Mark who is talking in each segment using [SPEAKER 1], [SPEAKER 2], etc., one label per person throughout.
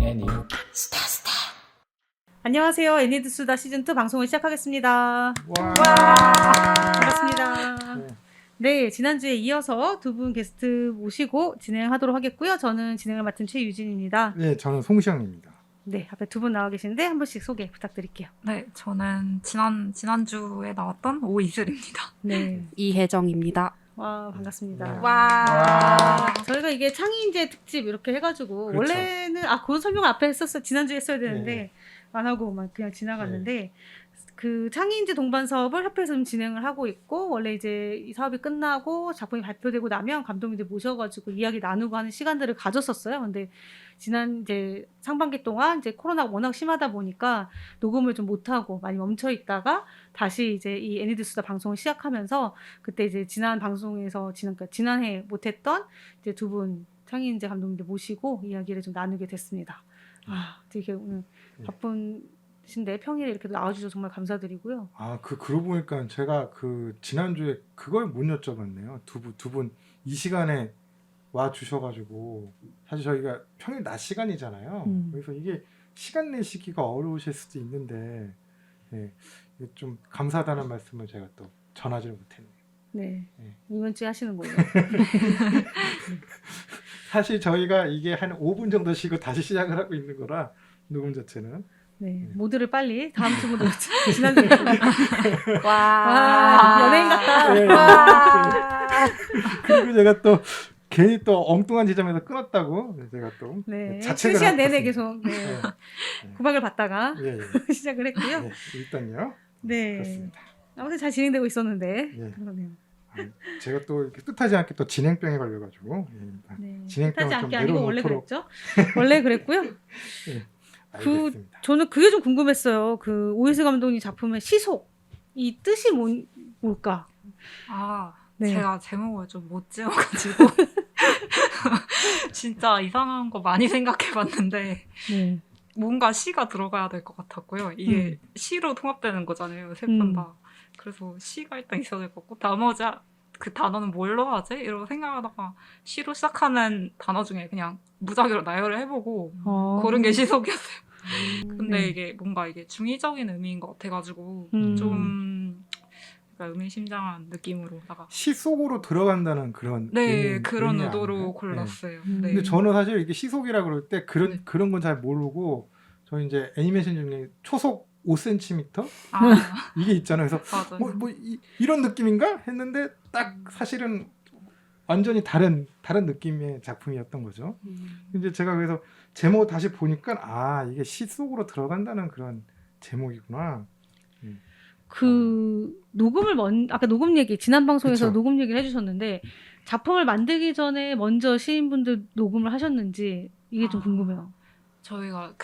[SPEAKER 1] 애니.
[SPEAKER 2] 안녕하세요. 애니드수다 시즌2 방송을 시작하겠습니다.
[SPEAKER 3] 와.
[SPEAKER 2] 반갑습니다. 네, 지난주에 이어서 두 분 게스트 모시고 진행하도록 하겠고요. 저는 진행을 맡은 최유진입니다.
[SPEAKER 3] 네, 저는 송시영입니다.
[SPEAKER 2] 네, 앞에 두 분 나와 계신데 한 분씩 소개 부탁드릴게요.
[SPEAKER 4] 네, 저는 지난주에 나왔던 오이슬입니다.
[SPEAKER 2] 네.
[SPEAKER 5] 이혜정입니다.
[SPEAKER 2] 와, 반갑습니다.
[SPEAKER 3] 네.
[SPEAKER 4] 와.
[SPEAKER 2] 저희가 이게 창의인재 특집 이렇게 해가지고
[SPEAKER 3] 그렇죠.
[SPEAKER 2] 원래는 그런 설명 앞에 했었어요. 지난주에 했어야 되는데
[SPEAKER 3] 네.
[SPEAKER 2] 안 하고만 그냥 지나갔는데 그 창의인재 동반 사업을 협회에서 좀 진행을 하고 있고 원래 이제 이 사업이 끝나고 작품이 발표되고 나면 감독님들 모셔가지고 이야기 나누고 하는 시간들을 가졌었어요. 근데 지난 이제 상반기 동안 이제 코로나가 워낙 심하다 보니까 녹음을 좀 못하고 많이 멈춰 있다가 다시 이제 이 애니드수다 방송을 시작하면서 그때 이제 지난 방송에서 지난해 못했던 이제 두 분 창의인재 감독님들 모시고 이야기를 좀 나누게 됐습니다. 되게 오늘 바쁜신데 평일에 이렇게 나와주셔서 정말 감사드리고요.
[SPEAKER 3] 그러고 보니까 제가 지난주에 그걸 못 여쭤봤네요. 두 분 이 시간에 와 주셔가지고 사실 저희가 평일 낮 시간이잖아요. 그래서 이게 시간 내시기가 어려우실 수도 있는데 좀 감사하다는 말씀을 제가 또 전하지를 못했네요.
[SPEAKER 2] 네.
[SPEAKER 3] 네.
[SPEAKER 2] 이번 주에 하시는 거예요.
[SPEAKER 3] 사실 저희가 이게 한 5분 정도 쉬고 다시 시작을 하고 있는 거라 녹음 자체는
[SPEAKER 2] 네. 모드를 빨리 다음 주 모드 지난주에
[SPEAKER 5] 와.
[SPEAKER 2] 연예인 같다.
[SPEAKER 3] 네.
[SPEAKER 5] 와.
[SPEAKER 3] 그리고 제가 또 괜히 또 엉뚱한 지점에서 끊었다고 제가 또
[SPEAKER 2] 네.
[SPEAKER 3] 자책을
[SPEAKER 2] 3시간 내내
[SPEAKER 3] 하고
[SPEAKER 2] 계속
[SPEAKER 3] 네.
[SPEAKER 2] 구박을 받다가
[SPEAKER 3] 예,
[SPEAKER 2] 시작을 했고요.
[SPEAKER 3] 네, 일단요.
[SPEAKER 2] 네.
[SPEAKER 3] 그렇습니다.
[SPEAKER 2] 아무튼 잘 진행되고 있었는데
[SPEAKER 3] 예.
[SPEAKER 2] 그러네요.
[SPEAKER 3] 제가 또 이렇게 뜻하지 않게 또 진행병에 걸려가지고
[SPEAKER 2] 네.
[SPEAKER 3] 진행병을
[SPEAKER 2] 뜻하지
[SPEAKER 3] 좀
[SPEAKER 2] 않게 아니고 원래
[SPEAKER 3] 내려놓도록.
[SPEAKER 2] 그랬죠. 원래 그랬고요.
[SPEAKER 3] 알겠습니다.
[SPEAKER 2] 저는 그게 좀 궁금했어요. 그 오이스 감독님 작품의 시속 이 뜻이 뭘까? 네.
[SPEAKER 4] 제가 제목을 좀 못 지어가지고 진짜 이상한 거 많이 생각해봤는데
[SPEAKER 2] 네.
[SPEAKER 4] 뭔가 시가 들어가야 될 것 같았고요. 이게 시로 통합되는 거잖아요. 세 번 다. 그래서 시가 일단 있어야 될 것 같고 나머지 그 단어는 뭘로 하지? 이러고 생각하다가 시로 시작하는 단어 중에 그냥 무작위로 나열을 해보고 고른 게 시속이었어요. 근데
[SPEAKER 2] 네.
[SPEAKER 4] 이게 뭔가 이게 중의적인 의미인 것 같아가지고 좀 의미심장한 느낌으로다가
[SPEAKER 3] 시 속으로 들어간다는 그런
[SPEAKER 4] 그런
[SPEAKER 3] 의미
[SPEAKER 4] 의도로
[SPEAKER 3] 아닌가요?
[SPEAKER 4] 골랐어요.
[SPEAKER 2] 네.
[SPEAKER 4] 네.
[SPEAKER 3] 근데 저는 사실 이게 시속이라 그럴 때
[SPEAKER 4] 네.
[SPEAKER 3] 그런 건 잘 모르고 저희 이제 애니메이션 중에 초속 5cm 이게 있잖아요. 그래서
[SPEAKER 4] 맞아요.
[SPEAKER 3] 이런 느낌인가 했는데 딱 사실은 완전히 다른 느낌의 작품이었던 거죠. 이제 제가 그래서 제목 다시 보니까 이게 시 속으로 들어간다는 그런 제목이구나.
[SPEAKER 2] 그 녹음을 아까 녹음 얘기 지난 방송에서
[SPEAKER 3] 그쵸.
[SPEAKER 2] 녹음 얘기를 해주셨는데 작품을 만들기 전에 먼저 시인분들 녹음을 하셨는지 이게 좀 궁금해요.
[SPEAKER 4] 저희가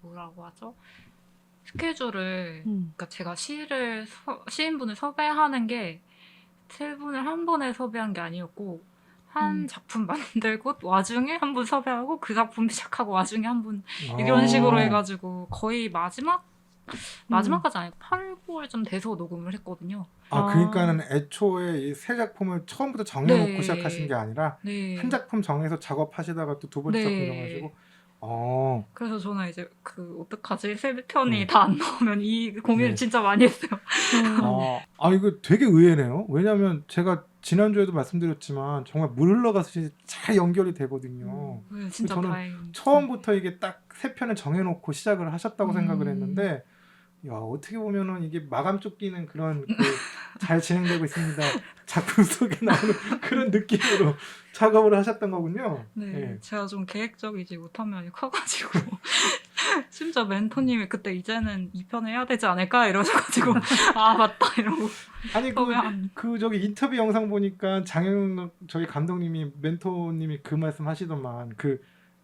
[SPEAKER 4] 뭐라고 하죠? 스케줄을 그러니까 제가 시인분을 섭외하는 게 세 분을 한 번에 섭외한 게 아니었고 한 작품 만들고 와중에 한 분 섭외하고 그 작품 시작하고 와중에 한 분 이런 식으로 해가지고 거의 마지막까지 아니고 8, 9월 좀 돼서 녹음을 했거든요.
[SPEAKER 3] 그러니까는 애초에 이 새 작품을 처음부터 정해놓고
[SPEAKER 4] 네.
[SPEAKER 3] 시작하신 게 아니라
[SPEAKER 4] 네.
[SPEAKER 3] 한 작품 정해서 작업하시다가 또 두 번째 작품 들어가지고
[SPEAKER 4] 그래서 저는 이제 어떡하지? 세 편이 다 안 나오면 이 고민을 진짜 많이 했어요.
[SPEAKER 3] 이거 되게 의외네요. 왜냐하면 제가 지난주에도 말씀드렸지만 정말 물 흘러가듯이 잘 연결이 되거든요.
[SPEAKER 4] 진짜
[SPEAKER 3] 저는
[SPEAKER 4] 다행입니다.
[SPEAKER 3] 처음부터 이게 딱 세 편을 정해놓고 시작을 하셨다고 생각을 했는데 어떻게 보면은 이게 마감 쫓기는 그런 잘 진행되고 있습니다. 작품 속에 나오는 그런 느낌으로 작업을 하셨던 거군요.
[SPEAKER 4] 네, 제가 좀 계획적이지 못한 면이 커가지고 심지어 멘토님이 그때 이제는 2편을 해야 되지 않을까 이러셔가지고 맞다 이러고
[SPEAKER 3] 아니 저기 인터뷰 영상 보니까 장영 저희 감독님이 멘토님이 그 말씀 하시더만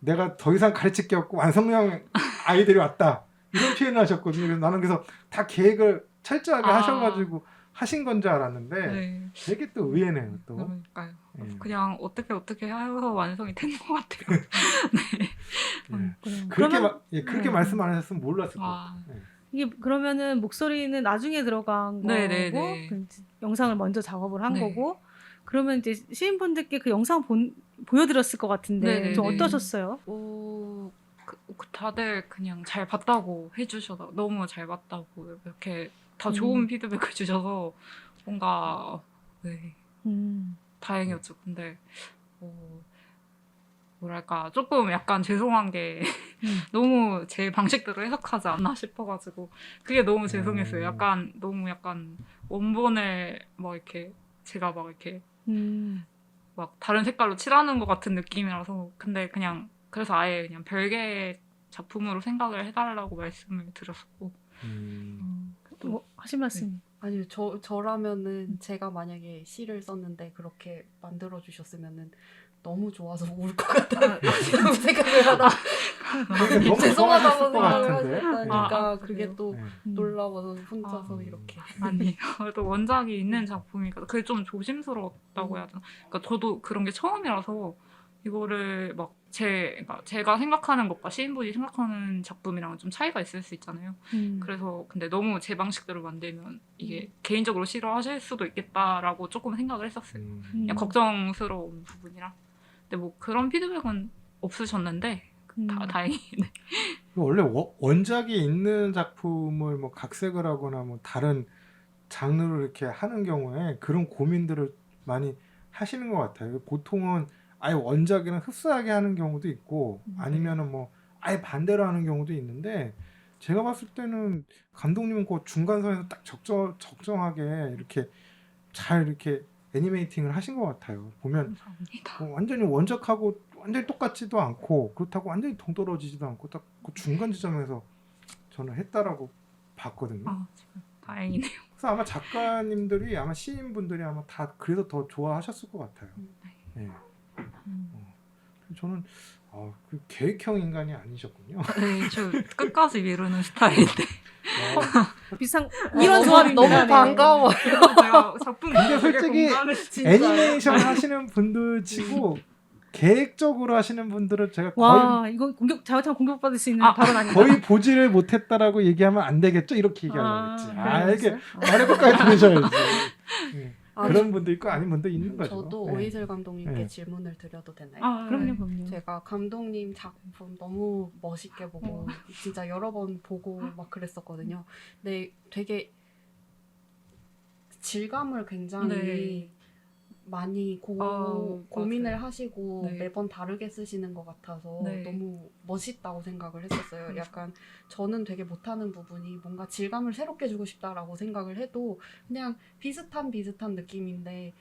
[SPEAKER 3] 내가 더 이상 가르칠 게 없고 완성형 아이들이 왔다 이런 표현을 하셨거든요. 그래서 나는 다 계획을 철저하게 하셔가지고 하신 건 줄 알았는데 되게 또 의외네요. 또
[SPEAKER 4] 그러니까요. 그냥 어떻게 해서 완성이 된 것 같아요.
[SPEAKER 3] 그렇게 말씀 안 하셨으면 몰랐을 거예요.
[SPEAKER 2] 이게 그러면은 목소리는 나중에 들어간 거고
[SPEAKER 4] 네네네.
[SPEAKER 2] 영상을 먼저 작업을 한 거고 그러면 이제 시인분들께 그 영상 보여드렸을 것 같은데
[SPEAKER 4] 네네네.
[SPEAKER 2] 좀 어떠셨어요?
[SPEAKER 4] 다들 그냥 잘 봤다고 해주셔서 너무 잘 봤다고 이렇게 다
[SPEAKER 2] 음.
[SPEAKER 4] 좋은 피드백을 주셔서 뭔가 네,
[SPEAKER 2] 음.
[SPEAKER 4] 다행이었죠. 근데 뭐랄까 조금 약간 죄송한 게 너무 제 방식대로 해석하지 않나 싶어가지고 그게 너무 죄송했어요. 약간 너무 약간 원본을 막 이렇게 제가 막 이렇게 막 다른 색깔로 칠하는 것 같은 느낌이라서 근데 그냥 그래서 아예 그냥 별개의 작품으로 생각을 해달라고 말씀을 드렸었고
[SPEAKER 2] 뭐 하실 말씀?
[SPEAKER 5] 아니요, 저라면은 제가 만약에 시를 썼는데 그렇게 만들어 주셨으면은 너무 좋아서 울 것 같다는 생각을 하다
[SPEAKER 3] 그러니까 너무
[SPEAKER 5] 죄송하다고
[SPEAKER 3] 좋아하셨을 것
[SPEAKER 5] 생각을
[SPEAKER 3] 같은데.
[SPEAKER 5] 하셨다니까
[SPEAKER 4] 아,
[SPEAKER 5] 그게
[SPEAKER 4] 그래요?
[SPEAKER 5] 또
[SPEAKER 3] 네.
[SPEAKER 5] 놀라워서 혼자서
[SPEAKER 4] 아.
[SPEAKER 5] 이렇게
[SPEAKER 4] 아니에요. 또 원작이 있는 작품이니까 그게 좀 조심스러웠다고 해야 되나? 그러니까 저도 그런 게 처음이라서 이거를 막 그러니까 제가 생각하는 것과 시인분이 생각하는 작품이랑 좀 차이가 있을 수 있잖아요. 그래서 근데 너무 제 방식대로 만들면 이게 개인적으로 싫어하실 수도 있겠다라고 조금 생각을 했었어요. 그냥 걱정스러운 부분이라. 근데 뭐 그런 피드백은 없으셨는데 다행히. 네.
[SPEAKER 3] 원래 원작이 있는 작품을 뭐 각색을 하거나 뭐 다른 장르로 이렇게 하는 경우에 그런 고민들을 많이 하시는 것 같아요. 보통은 아예 원작이랑 흡사하게 하는 경우도 있고 아니면은 뭐 아예 반대로 하는 경우도 있는데 제가 봤을 때는 감독님은 그 중간선에서 딱 적정하게 이렇게 잘 이렇게 애니메이팅을 하신 것 같아요. 보면
[SPEAKER 4] 감사합니다.
[SPEAKER 3] 완전히 원작하고 완전히 똑같지도 않고 그렇다고 완전히 동떨어지지도 않고 딱 그 중간 지점에서 저는 했다라고 봤거든요.
[SPEAKER 4] 아, 정말 다행이네요.
[SPEAKER 3] 그래서 아마 작가님들이 아마 시인분들이 아마 다 그래서 더 좋아하셨을 것 같아요. 예. 저는 그 계획형 인간이 아니셨군요.
[SPEAKER 4] 네, 저 끝까지 미루는 스타일인데.
[SPEAKER 2] 비슷한 이런 조합입니다.
[SPEAKER 5] 너무
[SPEAKER 2] 네.
[SPEAKER 5] 반가워요.
[SPEAKER 4] 제가 작품
[SPEAKER 3] 근데 솔직히
[SPEAKER 5] 진짜요?
[SPEAKER 3] 애니메이션 하시는 분들 치고 계획적으로 하시는 분들은 제가
[SPEAKER 2] 와 이거 잘못하면 공격받을 수 있는 발언 아닌가?
[SPEAKER 3] 거의 보지를 못했다라고 얘기하면 안 되겠죠? 이렇게 얘기하려고 했지. 이렇게 말을 끝까지 들으셔야지. 예. 그런 분도 있고 아닌 분도 있는 거죠.
[SPEAKER 5] 저도
[SPEAKER 3] 예.
[SPEAKER 5] 오이슬 감독님께
[SPEAKER 3] 네.
[SPEAKER 5] 질문을 드려도 되나요?
[SPEAKER 2] 그럼요.
[SPEAKER 5] 제가 감독님 작품 너무 멋있게 보고 진짜 여러 번 보고 막 그랬었거든요. 근데 되게 질감을 굉장히
[SPEAKER 4] 네.
[SPEAKER 5] 많이
[SPEAKER 4] 맞아요.
[SPEAKER 5] 고민을 하시고
[SPEAKER 4] 네.
[SPEAKER 5] 매번 다르게 쓰시는 것 같아서
[SPEAKER 4] 네.
[SPEAKER 5] 너무 멋있다고 생각을 했었어요. 약간 저는 되게 못하는 부분이 뭔가 질감을 새롭게 주고 싶다라고 생각을 해도 그냥 비슷한 느낌인데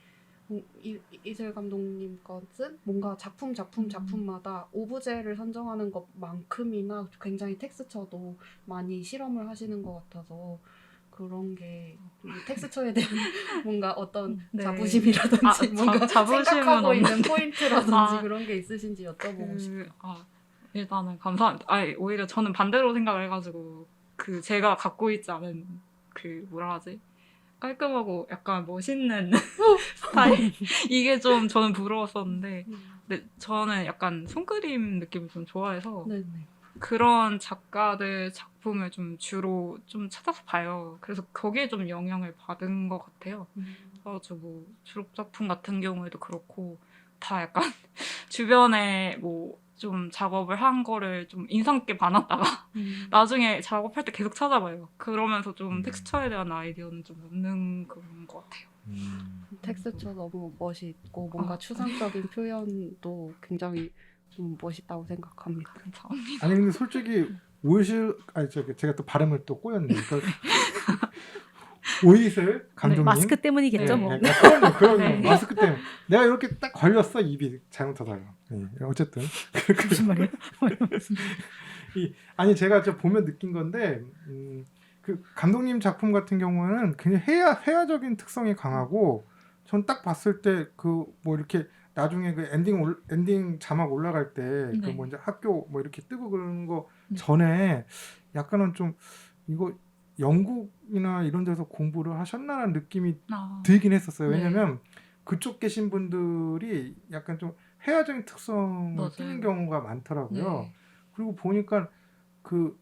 [SPEAKER 5] 이슬 감독님 것은 뭔가 작품마다 오브제를 선정하는 것만큼이나 굉장히 텍스처도 많이 실험을 하시는 것 같아서 그런 게 텍스처에 대한 뭔가 어떤
[SPEAKER 4] 네.
[SPEAKER 5] 자부심이라든지 뭔가
[SPEAKER 4] 자부심은
[SPEAKER 5] 생각하고 있는
[SPEAKER 4] 없는데.
[SPEAKER 5] 포인트라든지 그런 게 있으신지 여쭤보고 싶어요.
[SPEAKER 4] 일단은 감사합니다. 오히려 저는 반대로 생각을 해가지고 제가 갖고 있지 않은 뭐라 하지? 깔끔하고 약간 멋있는 스타일 이게 좀 저는 부러웠었는데 근데 저는 약간 손그림 느낌을 좀 좋아해서
[SPEAKER 5] 네네.
[SPEAKER 4] 그런 작가들 작품을 좀 주로 좀 찾아서 봐요. 그래서 거기에 좀 영향을 받은 것 같아요. 그래서 뭐 졸업 작품 같은 경우에도 그렇고 다 약간 주변에 뭐 좀 작업을 한 거를 좀 인상 깊게 봐놨다가 나중에 작업할 때 계속 찾아봐요. 그러면서 좀 텍스처에 대한 아이디어는 좀 얻는 그런 것 같아요.
[SPEAKER 5] 텍스처 너무 멋있고 뭔가 추상적인 표현도 굉장히 좀 멋있다고 생각합니다.
[SPEAKER 4] 감사합니다.
[SPEAKER 3] 아니 근데 솔직히 제가 또 발음을 또 꼬였네. 오이슬 감독님
[SPEAKER 2] 마스크 때문이겠죠 뭐.
[SPEAKER 3] 그럼요.
[SPEAKER 4] 네.
[SPEAKER 3] 마스크 때문에 내가 이렇게 딱 걸렸어 입이 잘못하다가. 네, 어쨌든
[SPEAKER 2] 무슨 말이에요?
[SPEAKER 3] 아니 제가 보면 느낀 건데 그 감독님 작품 같은 경우는 굉장히 회화적인 특성이 강하고 전 딱 봤을 때 그 뭐 이렇게 나중에 그 엔딩 자막 올라갈 때 그
[SPEAKER 4] 네.
[SPEAKER 3] 뭐 이제 학교 뭐 이렇게 뜨고 그러는 거 전에 약간은 좀 이거 영국이나 이런 데서 공부를 하셨나라는 느낌이 들긴 했었어요.
[SPEAKER 4] 네.
[SPEAKER 3] 왜냐면 그쪽 계신 분들이 약간 좀 회화적인 특성을 띠는 경우가 많더라고요.
[SPEAKER 4] 네.
[SPEAKER 3] 그리고 보니까 그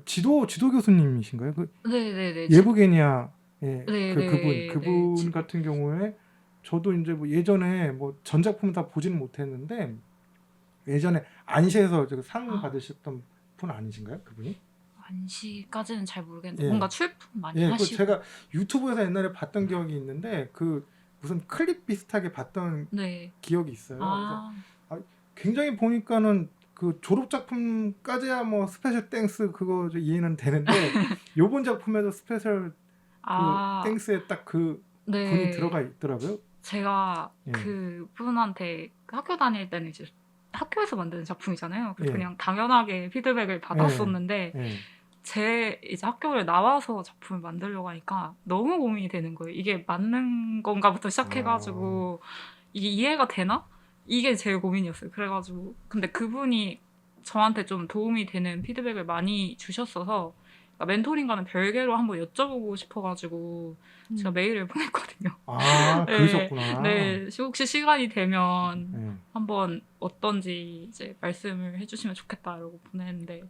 [SPEAKER 3] 지도 교수님이신가요?
[SPEAKER 4] 네네네.
[SPEAKER 3] 예부게니아
[SPEAKER 4] 네,
[SPEAKER 3] 그분
[SPEAKER 4] 네,
[SPEAKER 3] 같은 경우에 저도 이제 뭐 예전에 뭐 전 작품은 다 보지는 못했는데 예전에 안시에서 상 받으셨던 분 아니신가요? 그분이?
[SPEAKER 4] 안시까지는 잘 모르겠는데
[SPEAKER 3] 예.
[SPEAKER 4] 뭔가 출품 많이
[SPEAKER 3] 예, 그
[SPEAKER 4] 하시고.
[SPEAKER 3] 제가 유튜브에서 옛날에 봤던 기억이 있는데 그 무슨 클립 비슷하게 봤던
[SPEAKER 4] 네.
[SPEAKER 3] 기억이 있어요.
[SPEAKER 4] 아,
[SPEAKER 3] 그래서 굉장히 보니까는 그 졸업 작품까지야 뭐 스페셜 땡스 그거 이해는 되는데 요번 작품에도 스페셜 그
[SPEAKER 4] 아,
[SPEAKER 3] 땡스에 딱 그 분이
[SPEAKER 4] 네.
[SPEAKER 3] 들어가 있더라고요.
[SPEAKER 4] 제가
[SPEAKER 3] 예.
[SPEAKER 4] 그분한테 학교 다닐 때는 이제 학교에서 만드는 작품이잖아요. 그래서
[SPEAKER 3] 예.
[SPEAKER 4] 그냥 당연하게 피드백을 받았었는데
[SPEAKER 3] 예.
[SPEAKER 4] 제 이제 학교를 나와서 작품을 만들려고 하니까 너무 고민이 되는 거예요. 이게 맞는 건가부터 시작해가지고 이게 이해가 되나? 이게 제일 고민이었어요. 그래가지고 근데 그분이 저한테 좀 도움이 되는 피드백을 많이 주셨어서 그러니까 멘토링과는 별개로 한번 여쭤보고 싶어가지고 제가 메일을 보냈거든요.
[SPEAKER 3] 아,
[SPEAKER 4] 네,
[SPEAKER 3] 그러셨구나.
[SPEAKER 4] 네, 혹시 시간이 되면
[SPEAKER 3] 예.
[SPEAKER 4] 한번 어떤지 이제 말씀을 해주시면 좋겠다 이러고 보냈는데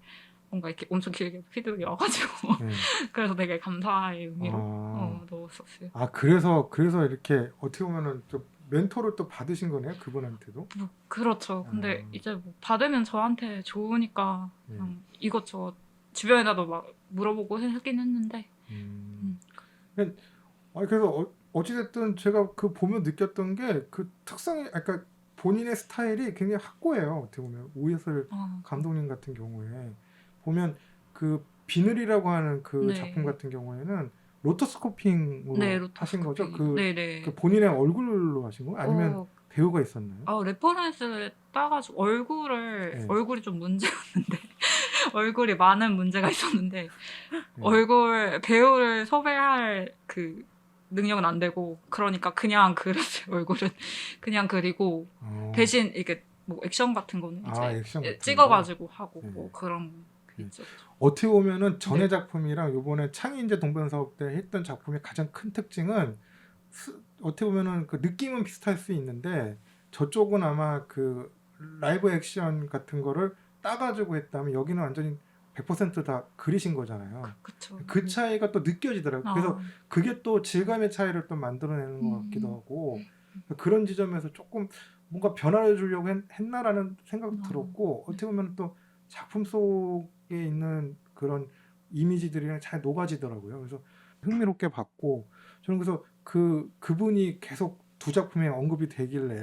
[SPEAKER 4] 뭔가 이렇게 엄청 길게 피드백이 와가지고
[SPEAKER 3] 예.
[SPEAKER 4] 그래서 되게 감사의 의미로
[SPEAKER 3] 아.
[SPEAKER 4] 넣었었어요.
[SPEAKER 3] 아, 그래서 이렇게 어떻게 보면은 좀 멘토를 또 받으신 거네요, 그분한테도.
[SPEAKER 4] 뭐, 그렇죠. 근데
[SPEAKER 3] 아.
[SPEAKER 4] 이제 뭐 받으면 저한테 좋으니까
[SPEAKER 3] 예.
[SPEAKER 4] 그냥 이것저것 주변에다도 막 물어보고 하긴 했는데
[SPEAKER 3] 아니, 그래서 어찌됐든 제가 그 보면 느꼈던 게 그 특성이, 그러니까 본인의 스타일이 굉장히 확고해요. 어떻게 보면 오예슬 감독님 같은 경우에 보면 그 비늘이라고 하는 그
[SPEAKER 4] 네.
[SPEAKER 3] 작품 같은 경우에는 로터스코핑으로
[SPEAKER 4] 네,
[SPEAKER 3] 하신 거죠?
[SPEAKER 4] 로터스코핑. 네네.
[SPEAKER 3] 그 본인의 얼굴로 하신 거예요? 아니면 배우가 있었나요?
[SPEAKER 4] 레퍼런스를 따가지고
[SPEAKER 3] 네.
[SPEAKER 4] 얼굴이 좀 문제였는데 얼굴이 많은 문제가 있었는데
[SPEAKER 3] 네.
[SPEAKER 4] 배우를 섭외할 그 능력은 안 되고 그러니까 그냥 그렸어요. 얼굴은 그냥 그리고 대신 이게 뭐 액션 같은 거는 이제
[SPEAKER 3] 액션 같은
[SPEAKER 4] 찍어가지고 하고
[SPEAKER 3] 네.
[SPEAKER 4] 뭐 그런 게
[SPEAKER 3] 네.
[SPEAKER 4] 있었죠.
[SPEAKER 3] 어떻게 보면은 전의
[SPEAKER 4] 네.
[SPEAKER 3] 작품이랑 요번에 창의인재 동반사업 때 했던 작품의 가장 큰 특징은 어떻게 보면은 그 느낌은 비슷할 수 있는데 저쪽은 아마 그 라이브 액션 같은 거를 따가지고 했다면 여기는 완전히 100%다 그리신 거잖아요.
[SPEAKER 4] 그쵸.
[SPEAKER 3] 그 차이가 또 느껴지더라고요. 그래서 그게 또 질감의 차이를 또 만들어내는 것 같기도 하고 그런 지점에서 조금 뭔가 변화를 주려고 했나라는 생각도 들었고 어떻게 보면 또 작품 속에 있는 그런 이미지들이랑 잘 녹아지더라고요. 그래서 흥미롭게 봤고 저는 그래서 그분이 계속 두 작품에 언급이 되길래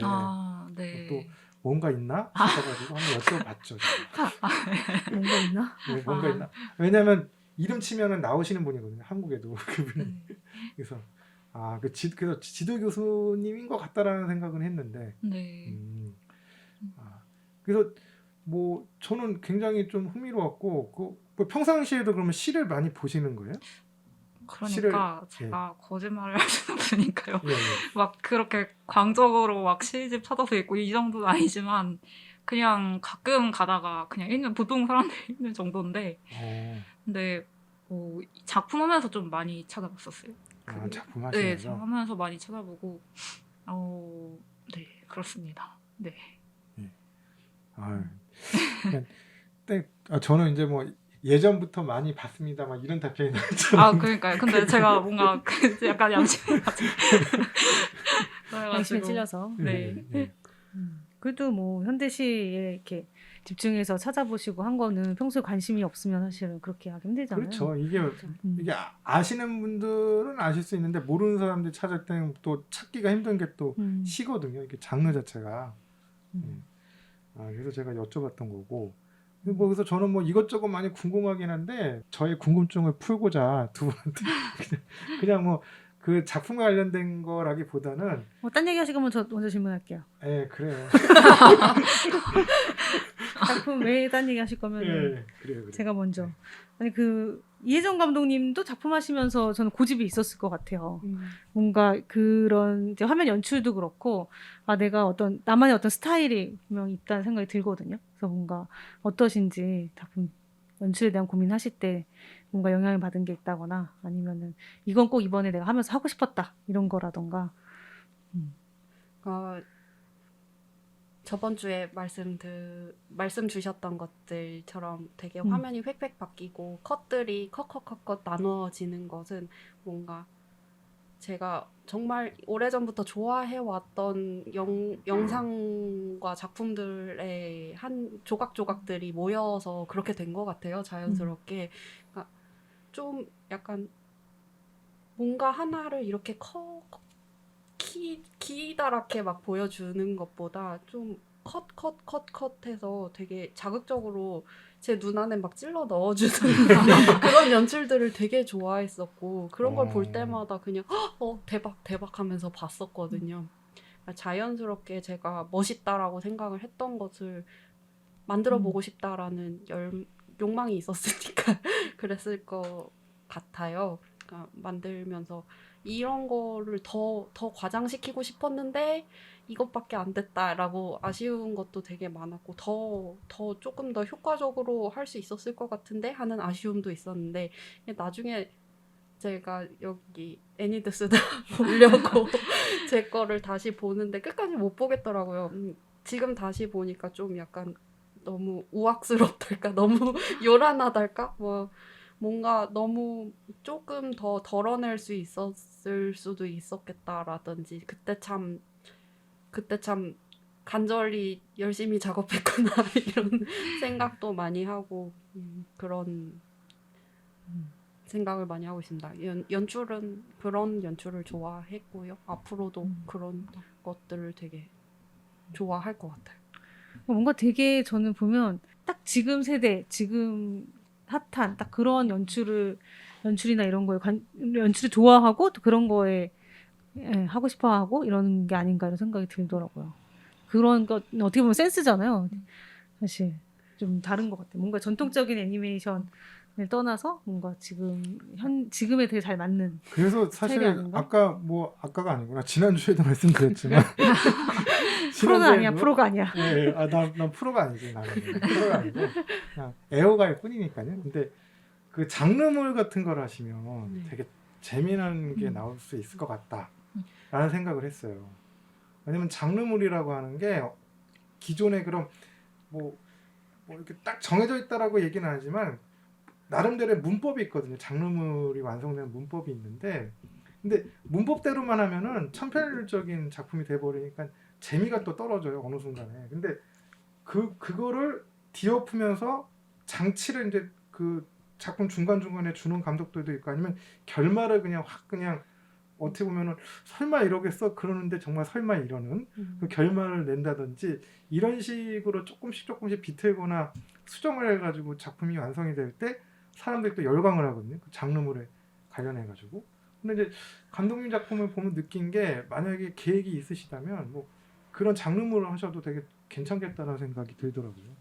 [SPEAKER 4] 네.
[SPEAKER 3] 또 뭔가 있나 싶어가지고 한번 여쭤봤죠.
[SPEAKER 2] 뭔가 있나?
[SPEAKER 3] 네, 뭔가 있나? 왜냐하면 이름 치면은 나오시는 분이거든요. 한국에도 그분이. 그래서 그래서 지도 교수님인 것 같다라는 생각은 했는데.
[SPEAKER 4] 네.
[SPEAKER 3] 그래서 뭐 저는 굉장히 좀 흥미로웠고 뭐 평상시에도 그러면 시를 많이 보시는 거예요?
[SPEAKER 4] 그러니까
[SPEAKER 3] 시를,
[SPEAKER 4] 제가 거짓말을 할 수는 없으니까요.
[SPEAKER 3] 예, 예.
[SPEAKER 4] 막 그렇게 광적으로 막 시집 찾아서 읽고 이 정도는 아니지만 그냥 가끔 가다가 그냥 읽는 보통 사람들이 읽는 정도인데 근데 뭐 작품하면서 좀 많이 찾아봤었어요.
[SPEAKER 3] 작품
[SPEAKER 4] 네,
[SPEAKER 3] 하시면서?
[SPEAKER 4] 작품하면서 많이 찾아보고 네, 그렇습니다. 네.
[SPEAKER 3] 저는 이제 뭐 예전부터 많이 봤습니다. 막 이런 답변이 나왔잖아요.
[SPEAKER 4] 그러니까요. 근데 제가 뭔가 약간 양심이
[SPEAKER 2] 양심에 찔려서.
[SPEAKER 4] 네.
[SPEAKER 2] 그래도 뭐 현대시에 이렇게 집중해서 찾아보시고 한 거는 평소에 관심이 없으면 사실은 그렇게 하기 힘들잖아요.
[SPEAKER 3] 그렇죠. 이게 아시는 분들은 아실 수 있는데 모르는 사람들이 찾을 때는 또 찾기가 힘든 게 또 시거든요. 이게 장르 자체가. 그래서 제가 여쭤봤던 거고. 뭐 그래서 저는 뭐 이것저것 많이 궁금하긴 한데 저의 궁금증을 풀고자 두 분한테 그냥 뭐 그 작품에 관련된 거라기보다는
[SPEAKER 2] 딴 얘기 하실 거면 저 먼저 질문할게요.
[SPEAKER 3] 네, 그래요.
[SPEAKER 2] 작품 외에 딴 얘기 하실 거면
[SPEAKER 3] 그래요.
[SPEAKER 2] 제가 먼저. 아니 이혜정 감독님도 작품 하시면서 저는 고집이 있었을 것 같아요. 뭔가 그런 이제 화면 연출도 그렇고 내가 나만의 어떤 스타일이 분명히 있다는 생각이 들거든요. 그래서 뭔가 어떠신지 작품 연출에 대한 고민하실 때 뭔가 영향을 받은 게 있다거나 아니면은 이건 꼭 이번에 내가 하면서 하고 싶었다 이런 거라던가.
[SPEAKER 5] 저번 주에 말씀 주셨던 것들처럼 되게 화면이 획획 바뀌고 컷들이 컷 나누어지는 것은 뭔가 제가 정말 오래전부터 좋아해왔던 영상과 작품들의 한 조각조각들이 모여서 그렇게 된 것 같아요. 자연스럽게. 그러니까 좀 약간 뭔가 하나를 이렇게 기다랗게 막 보여주는 것보다 좀 컷해서 되게 자극적으로 제 눈 안에 막 찔러 넣어주는 그런 연출들을 되게 좋아했었고 그런 걸 볼 때마다 그냥 대박 하면서 봤었거든요. 자연스럽게 제가 멋있다라고 생각을 했던 것을 만들어 보고 싶다라는 욕망이 있었으니까 그랬을 것 같아요. 그러니까 만들면서 이런 거를 더 과장시키고 싶었는데 이것밖에 안 됐다라고 아쉬운 것도 되게 많았고 더 조금 더 효과적으로 할 수 있었을 것 같은데 하는 아쉬움도 있었는데 나중에 제가 여기 애니드스다 보려고 제 거를 다시 보는데 끝까지 못 보겠더라고요. 지금 다시 보니까 좀 약간 너무 우악스럽달까 너무 요란하달까 뭐 뭔가 너무 조금 더 덜어낼 수 있었을 수도 있었겠다라든지 그때 참 간절히 열심히 작업했구나 이런 생각도 많이 하고 그런 생각을 많이 하고 있습니다. 연출은 그런 연출을 좋아했고요. 앞으로도 그런 것들을 되게 좋아할 것 같아요.
[SPEAKER 2] 뭔가 되게 저는 보면 딱 지금 세대, 지금 핫한 딱 그런 연출이나 이런 거에 연출을 좋아하고 또 그런 거에 하고 싶어하고 이러는 게 아닌가 이런 생각이 들더라고요. 그런 것 어떻게 보면 센스잖아요. 사실 좀 다른 것 같아요. 뭔가 전통적인 애니메이션을 떠나서 뭔가 지금에 되게 잘 맞는.
[SPEAKER 3] 그래서
[SPEAKER 2] 스타일이
[SPEAKER 3] 사실
[SPEAKER 2] 아닌가?
[SPEAKER 3] 아까가 아니구나. 지난주에도 말씀드렸지만
[SPEAKER 2] 프로는 아니야.
[SPEAKER 3] 지난주에도
[SPEAKER 2] 프로가 아니야.
[SPEAKER 3] 예, 난 프로가 아니지. 나는 프로가 아니고 그냥 애호가일 뿐이니까요. 근데 그 장르물 같은 걸 하시면 되게 재미난 게 나올 수 있을 것 같다라는 생각을 했어요. 왜냐면 장르물이라고 하는 게 기존에 그럼 뭐 이렇게 딱 정해져 있다라고 얘기는 하지만 나름대로의 문법이 있거든요. 장르물이 완성되는 문법이 있는데 근데 문법대로만 하면은 천편일적인 작품이 돼버리니까 재미가 또 떨어져요. 어느 순간에. 근데 그거를 뒤엎으면서 장치를 이제 그 작품 중간중간에 주는 감독들도 있고 아니면 결말을 그냥 확 그냥 어떻게 보면은 설마 이러겠어 그러는데 정말 설마 이러는 그 결말을 낸다든지 이런 식으로 조금씩 비틀거나 수정을 해가지고 작품이 완성이 될 때 사람들이 또 열광을 하거든요. 그 장르물에 관련해가지고. 근데 이제 감독님 작품을 보면 느낀 게 만약에 계획이 있으시다면 뭐 그런 장르물을 하셔도 되게 괜찮겠다는 생각이 들더라고요.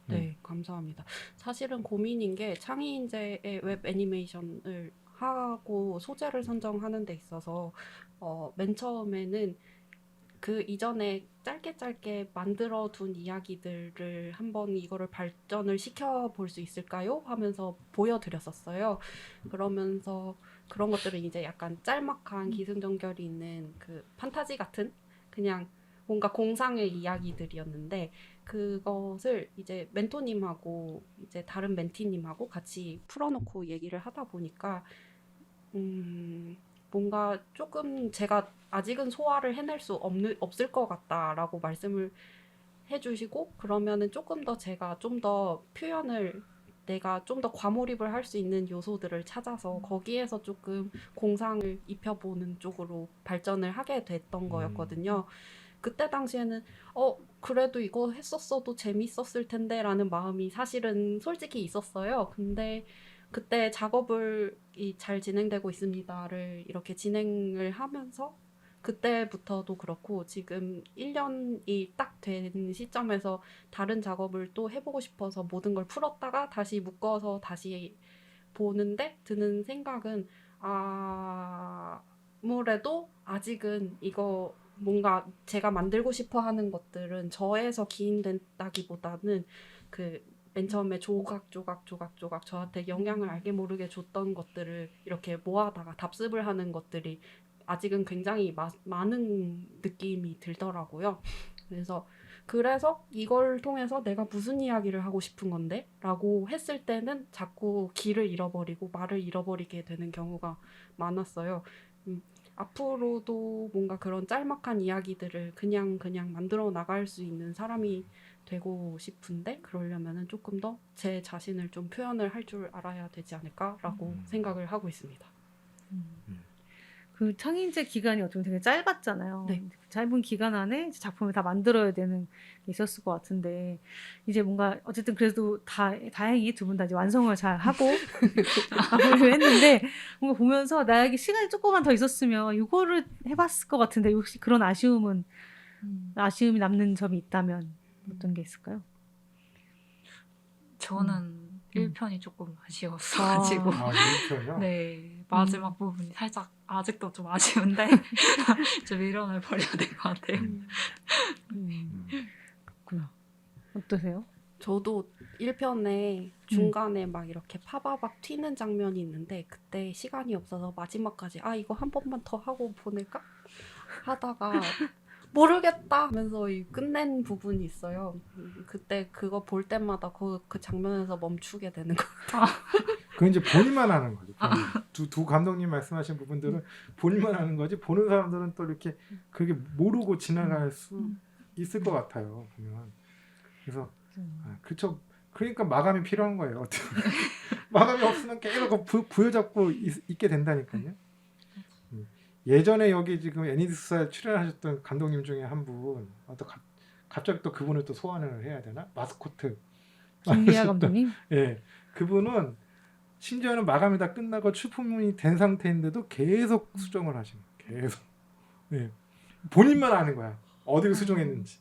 [SPEAKER 5] 네, 감사합니다. 사실은 고민인 게 창의인재의 웹 애니메이션을 하고 소재를 선정하는 데 있어서 맨 처음에는 그 이전에 짧게 만들어 둔 이야기들을 한번 이거를 발전을 시켜볼 수 있을까요? 하면서 보여드렸었어요. 그러면서 그런 것들은 이제 약간 짤막한 기승전결이 있는 그 판타지 같은 그냥 뭔가 공상의 이야기들이었는데 그것을 이제 멘토님하고 이제 다른 멘티님하고 같이 풀어놓고 얘기를 하다 보니까 뭔가 조금 제가 아직은 소화를 해낼 수 없을 것 같다라고 말씀을 해주시고 그러면은 조금 더 제가 좀 더 표현을 내가 좀 더 과몰입을 할 수 있는 요소들을 찾아서 거기에서 조금 공상을 입혀보는 쪽으로 발전을 하게 됐던 거였거든요. 그때 당시에는 그래도 이거 했었어도 재밌었을 텐데 라는 마음이 사실은 솔직히 있었어요. 근데 그때 작업을 잘 진행되고 있습니다를 이렇게 진행을 하면서 그때부터도 그렇고 지금 1년이 딱 된 시점에서 다른 작업을 또 해보고 싶어서 모든 걸 풀었다가 다시 묶어서 다시 보는데 드는 생각은 아무래도 아직은 이거 뭔가 제가 만들고 싶어 하는 것들은 저에서 기인된다기보다는 그 맨 처음에 조각 저한테 영향을 알게 모르게 줬던 것들을 이렇게 모아다가 답습을 하는 것들이 아직은 굉장히 많은 느낌이 들더라고요. 그래서 이걸 통해서 내가 무슨 이야기를 하고 싶은 건데? 라고 했을 때는 자꾸 길을 잃어버리고 말을 잃어버리게 되는 경우가 많았어요. 앞으로도 뭔가 그런 짤막한 이야기들을 그냥 만들어 나갈 수 있는 사람이 되고 싶은데 그러려면은 조금 더 제 자신을 좀 표현을 할 줄 알아야 되지 않을까라고 생각을 하고 있습니다.
[SPEAKER 2] 그 창의인재 기간이 어떻게 보면 되게 짧았잖아요.
[SPEAKER 5] 네.
[SPEAKER 2] 그 짧은 기간 안에 이제 작품을 다 만들어야 되는 게 있었을 것 같은데 이제 뭔가 어쨌든 그래도 다행히 두 분 다 이제 완성을 잘 하고 마무리를 했는데 뭔가 보면서 나에게 시간이 조금만 더 있었으면 이거를 해봤을 것 같은데 혹시 그런 아쉬움이 남는 점이 있다면 어떤 게 있을까요?
[SPEAKER 4] 저는 1편이 조금 아쉬웠어가지고
[SPEAKER 3] 아, 그렇죠.
[SPEAKER 4] 네 마지막 부분이 살짝 아직도 좀 아쉬운데 좀 미련을 버려야 될 것 같아요.
[SPEAKER 2] 그렇구나. 어떠세요?
[SPEAKER 5] 저도 1편에 중간에 막 이렇게 파바박 튀는 장면이 있는데 그때 시간이 없어서 마지막까지 이거 한 번만 더 하고 보낼까? 하다가 모르겠다 하면서 끝낸 부분이 있어요. 그때 그거 볼 때마다 그 장면에서 멈추게 되는 거.
[SPEAKER 3] 그건 이제 본인만 하는 거죠. 두 감독님 말씀하신 부분들은 본인만 하는 거지 보는 사람들은 또 이렇게 그게 모르고 지나갈 수 있을 것 같아요. 보면. 그래서 그렇죠. 그러니까 마감이 필요한 거예요. 어떻게 마감이 없으면 계속 부여잡고 있게 된다니까요. 예전에 여기 지금 애니드스에 출연하셨던 감독님 중에 한 분, 또 갑자기 또 그분을 또 소환을 해야 되나? 마스코트
[SPEAKER 2] 김미아 감독님?
[SPEAKER 3] 예, 그분은 심지어는 마감이 다 끝나고 출품이 된 상태인데도 계속 수정을 하시는 거예요. 계속. 예, 본인만 아는 거야. 어디를 수정했는지.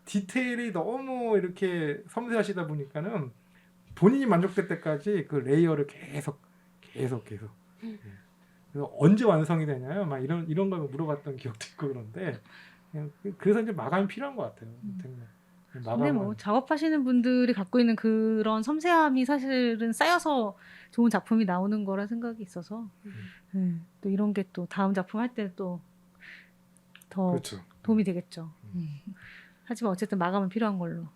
[SPEAKER 3] 디테일이 너무 이렇게 섬세하시다 보니까는 본인이 만족될 때까지 그 레이어를 계속. 예. 그래서 언제 완성이 되냐요? 막 이런 걸 물어봤던 기억도 있고 그런데 그래서 이제 마감이 필요한 것 같아요.
[SPEAKER 2] 근데 뭐 작업하시는 분들이 갖고 있는 그런 섬세함이 사실은 쌓여서 좋은 작품이 나오는 거라 생각이 있어서 또 이런 게 또 다음 작품 할 때 또 더
[SPEAKER 3] 그렇죠.
[SPEAKER 2] 도움이 되겠죠. 하지만 어쨌든 마감은 필요한 걸로.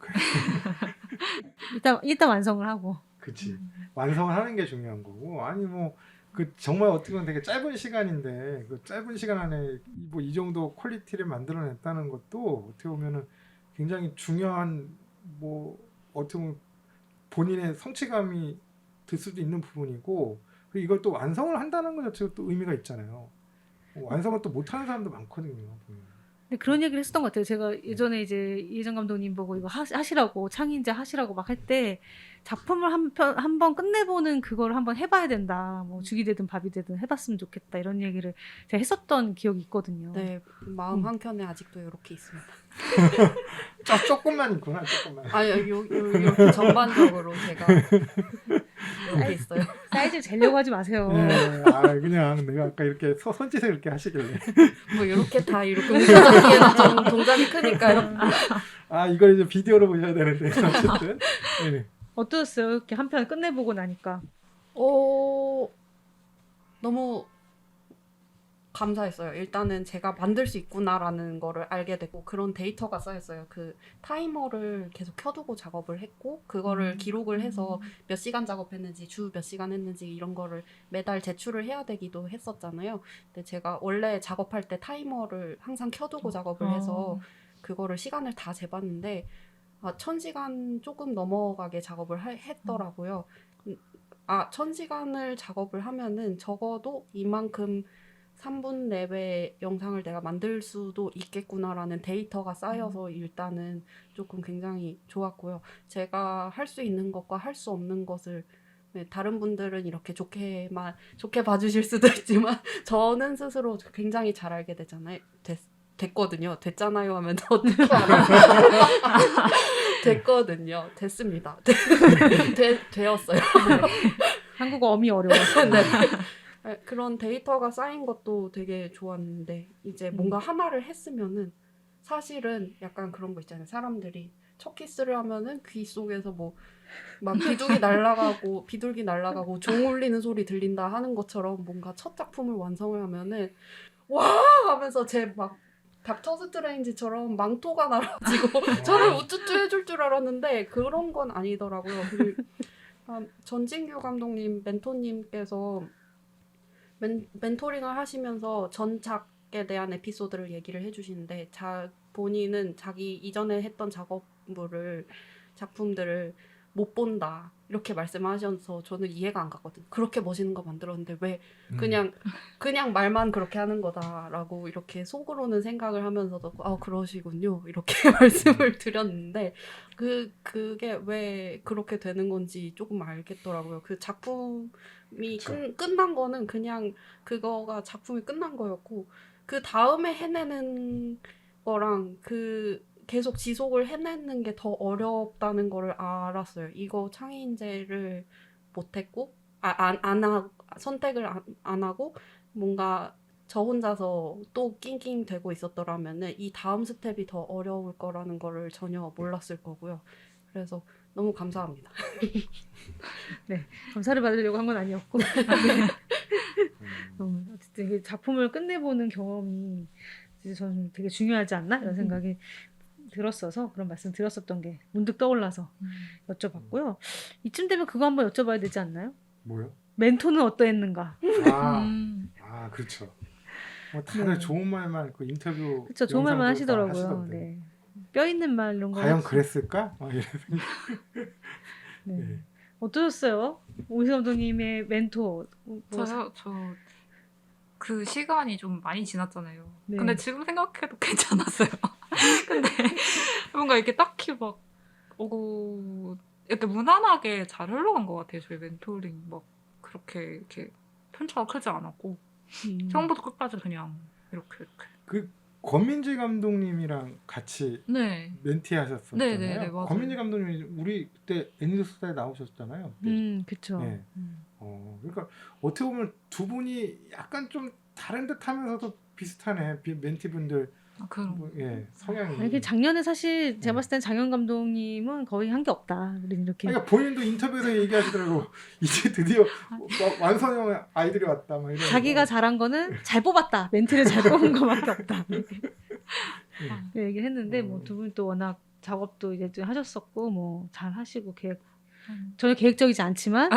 [SPEAKER 2] 일단 완성을 하고.
[SPEAKER 3] 그렇지. 완성을 하는 게 중요한 거고 아니 뭐 그 정말 어떻게 보면 되게 짧은 시간인데 그 짧은 시간 안에 뭐 이 정도 퀄리티를 만들어냈다는 것도 어떻게 보면은 굉장히 중요한 뭐 어떻게 보면 본인의 성취감이 들 수도 있는 부분이고 그리고 이걸 또 완성을 한다는 것 자체가 또 의미가 있잖아요. 완성을 또 못하는 사람도 많거든요.
[SPEAKER 2] 근데 그런 얘기를 했었던 것 같아요. 제가 예전에 이제 이혜정 감독님 보고 이거 하시라고 창의인재 하시라고 막 할 때 작품을 한 번 끝내보는 그걸 한번 해봐야 된다. 뭐 죽이 되든 밥이 되든 해봤으면 좋겠다 이런 얘기를 제가 했었던 기억이 있거든요.
[SPEAKER 5] 네, 마음 한켠에 아직도 이렇게 있습니다.
[SPEAKER 3] 조금만 있구나, 조금만.
[SPEAKER 5] 이렇게 전반적으로 제가 이렇게 있어요.
[SPEAKER 2] 사이즈를 재려고 하지 마세요.
[SPEAKER 3] 네, 그냥 내가 아까 이렇게 손짓을 이렇게 하시길래.
[SPEAKER 5] 뭐 이렇게 다 이렇게 움켜잡기에는 좀 동작이 크니까요.
[SPEAKER 3] 이걸 이제 비디오로 보셔야 되는데 어쨌든. 네.
[SPEAKER 2] 어떠셨어요? 이렇게 한 편 끝내보고 나니까.
[SPEAKER 5] 너무 감사했어요. 일단은 제가 만들 수 있구나라는 거를 알게 됐고 그런 데이터가 쌓였어요. 그 타이머를 계속 켜두고 작업을 했고 그거를 기록을 해서 몇 시간 작업했는지 주 몇 시간 했는지 이런 거를 매달 제출을 해야 되기도 했었잖아요. 근데 제가 원래 작업할 때 타이머를 항상 켜두고 작업을 해서 그거를 시간을 다 재봤는데 1000시간 조금 넘어가게 작업을 했더라고요. 1000시간을 작업을 하면은 적어도 이만큼 3분 내외 영상을 내가 만들 수도 있겠구나라는 데이터가 쌓여서 일단은 조금 굉장히 좋았고요. 제가 할 수 있는 것과 할 수 없는 것을 다른 분들은 이렇게 좋게 봐주실 수도 있지만 저는 스스로 굉장히 잘 알게 됐거든요. 됐잖아요 하면 어떻게 알아요? 됐거든요. 됐습니다. 되었어요.
[SPEAKER 2] 한국어 어미 어려워서.
[SPEAKER 5] 네. 그런 데이터가 쌓인 것도 되게 좋았는데 이제 뭔가 하나를 했으면은 사실은 약간 그런 거 있잖아요. 사람들이 첫 키스를 하면은 귀 속에서 뭐 막 비둘기 날아가고 종 울리는 소리 들린다 하는 것처럼 뭔가 첫 작품을 완성을 하면은 와 하면서 제 막 닥터 스트레인지처럼 망토가 날아가지고 저를 우쭈쭈 해줄 줄 알았는데 그런 건 아니더라고요. 그리고 전진규 감독님 멘토님께서 멘토링을 하시면서 전작에 대한 에피소드를 얘기를 해주시는데 본인은 자기 이전에 했던 작품들을 못 본다 이렇게 말씀하셔서 저는 이해가 안 갔거든요. 그렇게 멋있는 거 만들었는데 왜 그냥 말만 그렇게 하는 거다라고 이렇게 속으로는 생각을 하면서도 그러시군요 이렇게 말씀을 드렸는데 그게 왜 그렇게 되는 건지 조금 알겠더라고요. 그 작품이 끝난 거는 그냥 그거가 작품이 끝난 거였고 그 다음에 해내는 거랑 계속 지속을 해내는 게 더 어렵다는 거를 알았어요. 이거 창의인재를 못했고 선택을 안 하고 뭔가 저 혼자서 또 낑낑대고 있었더라면은 이 다음 스텝이 더 어려울 거라는 거를 전혀 몰랐을 거고요. 그래서 너무 감사합니다.
[SPEAKER 2] 네, 감사를 받으려고 한 건 아니었고 어쨌든 이게 작품을 끝내보는 경험이 이제 저는 되게 중요하지 않나 이런 생각이 들었어서 그런 말씀 드렸었던 게 문득 떠올라서 여쭤봤고요. 이쯤 되면 그거 한번 여쭤봐야 되지 않나요?
[SPEAKER 3] 뭐요?
[SPEAKER 2] 멘토는 어떠했는가?
[SPEAKER 3] 그렇죠. 뭐 다들
[SPEAKER 2] 네.
[SPEAKER 3] 좋은 말만 그 인터뷰
[SPEAKER 2] 그렇죠. 좋은 말만
[SPEAKER 3] 영상도 다
[SPEAKER 2] 하시더라고요.
[SPEAKER 3] 하시던데.
[SPEAKER 2] 네. 뼈 있는 말 이런 거.
[SPEAKER 3] 과연 그랬을까? 이런
[SPEAKER 2] 네.
[SPEAKER 3] 네.
[SPEAKER 2] 어떠셨어요? 오이수 감독님의 멘토.
[SPEAKER 4] 저요? 저 그 시간이 좀 많이 지났잖아요.
[SPEAKER 2] 네.
[SPEAKER 4] 근데 지금 생각해도 괜찮았어요. 근데 뭔가 이렇게 딱히 막 이렇게 무난하게 잘 흘러간 것 같아요. 저희 멘토링 막 그렇게 이렇게 편차가 크지 않았고 처음부터 끝까지 그냥 이렇게.
[SPEAKER 3] 그 권민지 감독님이랑 같이
[SPEAKER 4] 네.
[SPEAKER 3] 멘티 하셨었잖아요.
[SPEAKER 4] 네네네, 맞아요.
[SPEAKER 3] 권민지 감독님이 우리 그때 애니소스타에 나오셨잖아요. 그때.
[SPEAKER 2] 그쵸.
[SPEAKER 3] 네. 그러니까 어떻게 보면 두 분이 약간 좀 다른 듯하면서도 비슷하네. 멘티분들
[SPEAKER 4] 그럼.
[SPEAKER 3] 성향이.
[SPEAKER 2] 이게 작년에 사실 제가 봤을 땐 장현 감독님은 거의 한 게 없다. 이렇게.
[SPEAKER 3] 그러니까 본인도 인터뷰에서 얘기하시더라고. 이제 드디어 완성형 아이들이 왔다. 막 이런.
[SPEAKER 2] 자기가 잘한 거는 잘 뽑았다. 멘트를 잘 뽑은 것밖에 없다. 이렇게 얘기를 했는데 뭐 두 분 또 워낙 작업도 이제 좀 하셨었고 뭐 잘 하시고 전혀 계획적이지 않지만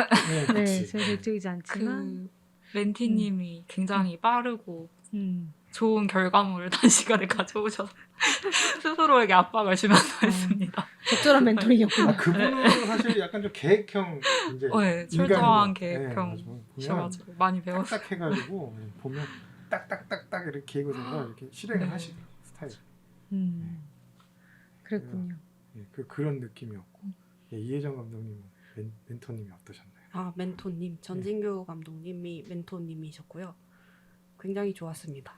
[SPEAKER 2] 네, 전혀 계획적이지 않지만
[SPEAKER 4] 그 멘티님이 굉장히 빠르고
[SPEAKER 2] 음.
[SPEAKER 4] 좋은 결과물을 단시간에 가져오셔서 스스로에게 압박을 주면서 했습니다.
[SPEAKER 2] 적절한 멘토링이었구나.
[SPEAKER 3] 그분은 사실 약간 좀 계획형 이제
[SPEAKER 4] 네, 철저한
[SPEAKER 3] 인간인 것 같아요.
[SPEAKER 4] 계획형이셔가지고 많이 배웠어요.
[SPEAKER 3] 딱딱해가지고 보면 딱딱딱딱 이렇게 계획을 이렇게 실행을 하시더라고요. 스타일.
[SPEAKER 2] 그랬군요.
[SPEAKER 3] 그런 느낌이었고 이혜정 감독님 멘토님이 어떠셨나요?
[SPEAKER 5] 멘토님 전진규 감독님이 멘토님이셨고요. 굉장히 좋았습니다.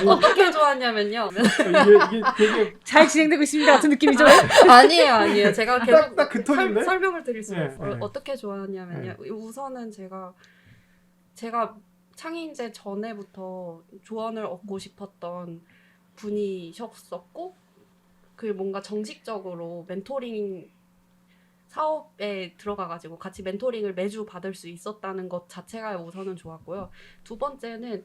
[SPEAKER 5] 어떻게 좋았냐면요.
[SPEAKER 3] 이게 되게
[SPEAKER 2] 잘 진행되고 있습니다 같은 느낌이죠?
[SPEAKER 5] 아니에요. 제가 계속
[SPEAKER 3] 딱 그 톤인데?
[SPEAKER 5] 설명을 드릴 수가 있어요.
[SPEAKER 3] 네.
[SPEAKER 5] 어떻게 좋았냐면요. 우선은 제가 창의인재 전에부터 조언을 얻고 싶었던 분이셨었고 뭔가 정식적으로 멘토링 사업에 들어가가지고 같이 멘토링을 매주 받을 수 있었다는 것 자체가 우선은 좋았고요. 두 번째는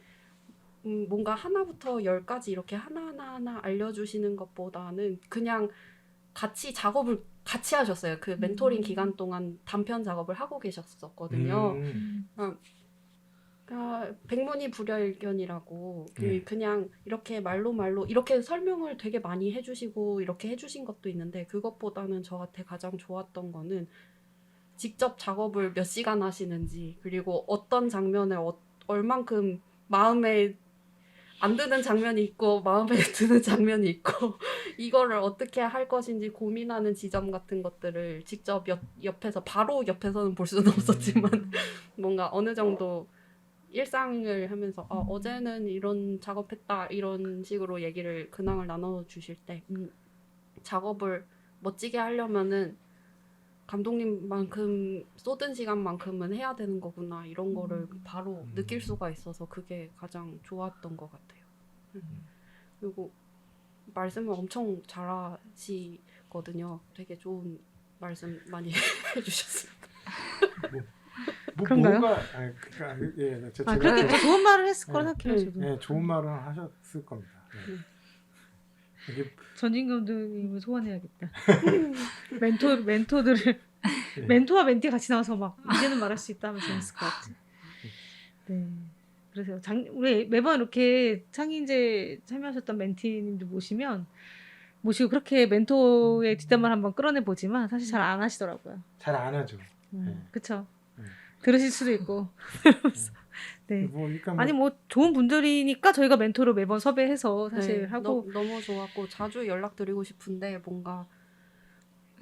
[SPEAKER 5] 뭔가 하나부터 10까지 이렇게 하나하나 알려주시는 것보다는 그냥 같이 작업을 같이 하셨어요. 그 멘토링 기간 동안 단편 작업을 하고 계셨었거든요. 백문이 불여일견이라고 그냥 이렇게 말로 이렇게 설명을 되게 많이 해주시고 이렇게 해주신 것도 있는데 그것보다는 저한테 가장 좋았던 거는 직접 작업을 몇 시간 하시는지 그리고 어떤 장면에 얼만큼 마음에 안 드는 장면이 있고 마음에 드는 장면이 있고 이거를 어떻게 할 것인지 고민하는 지점 같은 것들을 직접 바로 옆에서는 볼 수는 없었지만 뭔가 어느 정도 일상을 하면서 어제는 이런 작업했다 이런 식으로 근황을 나눠주실 때 작업을 멋지게 하려면은 감독님만큼 쏟은 시간만큼은 해야 되는 거구나 이런 거를 바로 느낄 수가 있어서 그게 가장 좋았던 것 같아요. 그리고 말씀을 엄청 잘하시거든요. 되게 좋은 말씀 많이 해주셨습니다.
[SPEAKER 2] 그런가요?
[SPEAKER 3] 제가
[SPEAKER 2] 좋은 말을 했을 거라 생각해요. 저도.
[SPEAKER 3] 네, 좋은 말을 하셨을 겁니다.
[SPEAKER 2] 전진 감독님을 소환해야겠다. 멘토들을 멘토와 멘티 같이 나와서 막 이제는 말할 수 있다 하면 재밌을 것 같아. 네. 그래서 우리 매번 이렇게 창의인재 참여하셨던 멘티님들 모시고 그렇게 멘토의 뒷담화를 한번 끌어내 보지만 사실 잘 안 하시더라고요.
[SPEAKER 3] 잘 안 하죠. 네.
[SPEAKER 2] 그쵸?
[SPEAKER 3] 네.
[SPEAKER 2] 들으실 수도 있고. 네.
[SPEAKER 3] 뭐 그러니까
[SPEAKER 2] 아니 뭐 좋은 분들이니까 저희가 멘토로 매번 섭외해서 사실
[SPEAKER 5] 네,
[SPEAKER 2] 하고
[SPEAKER 5] 너무 좋았고 자주 연락드리고 싶은데 뭔가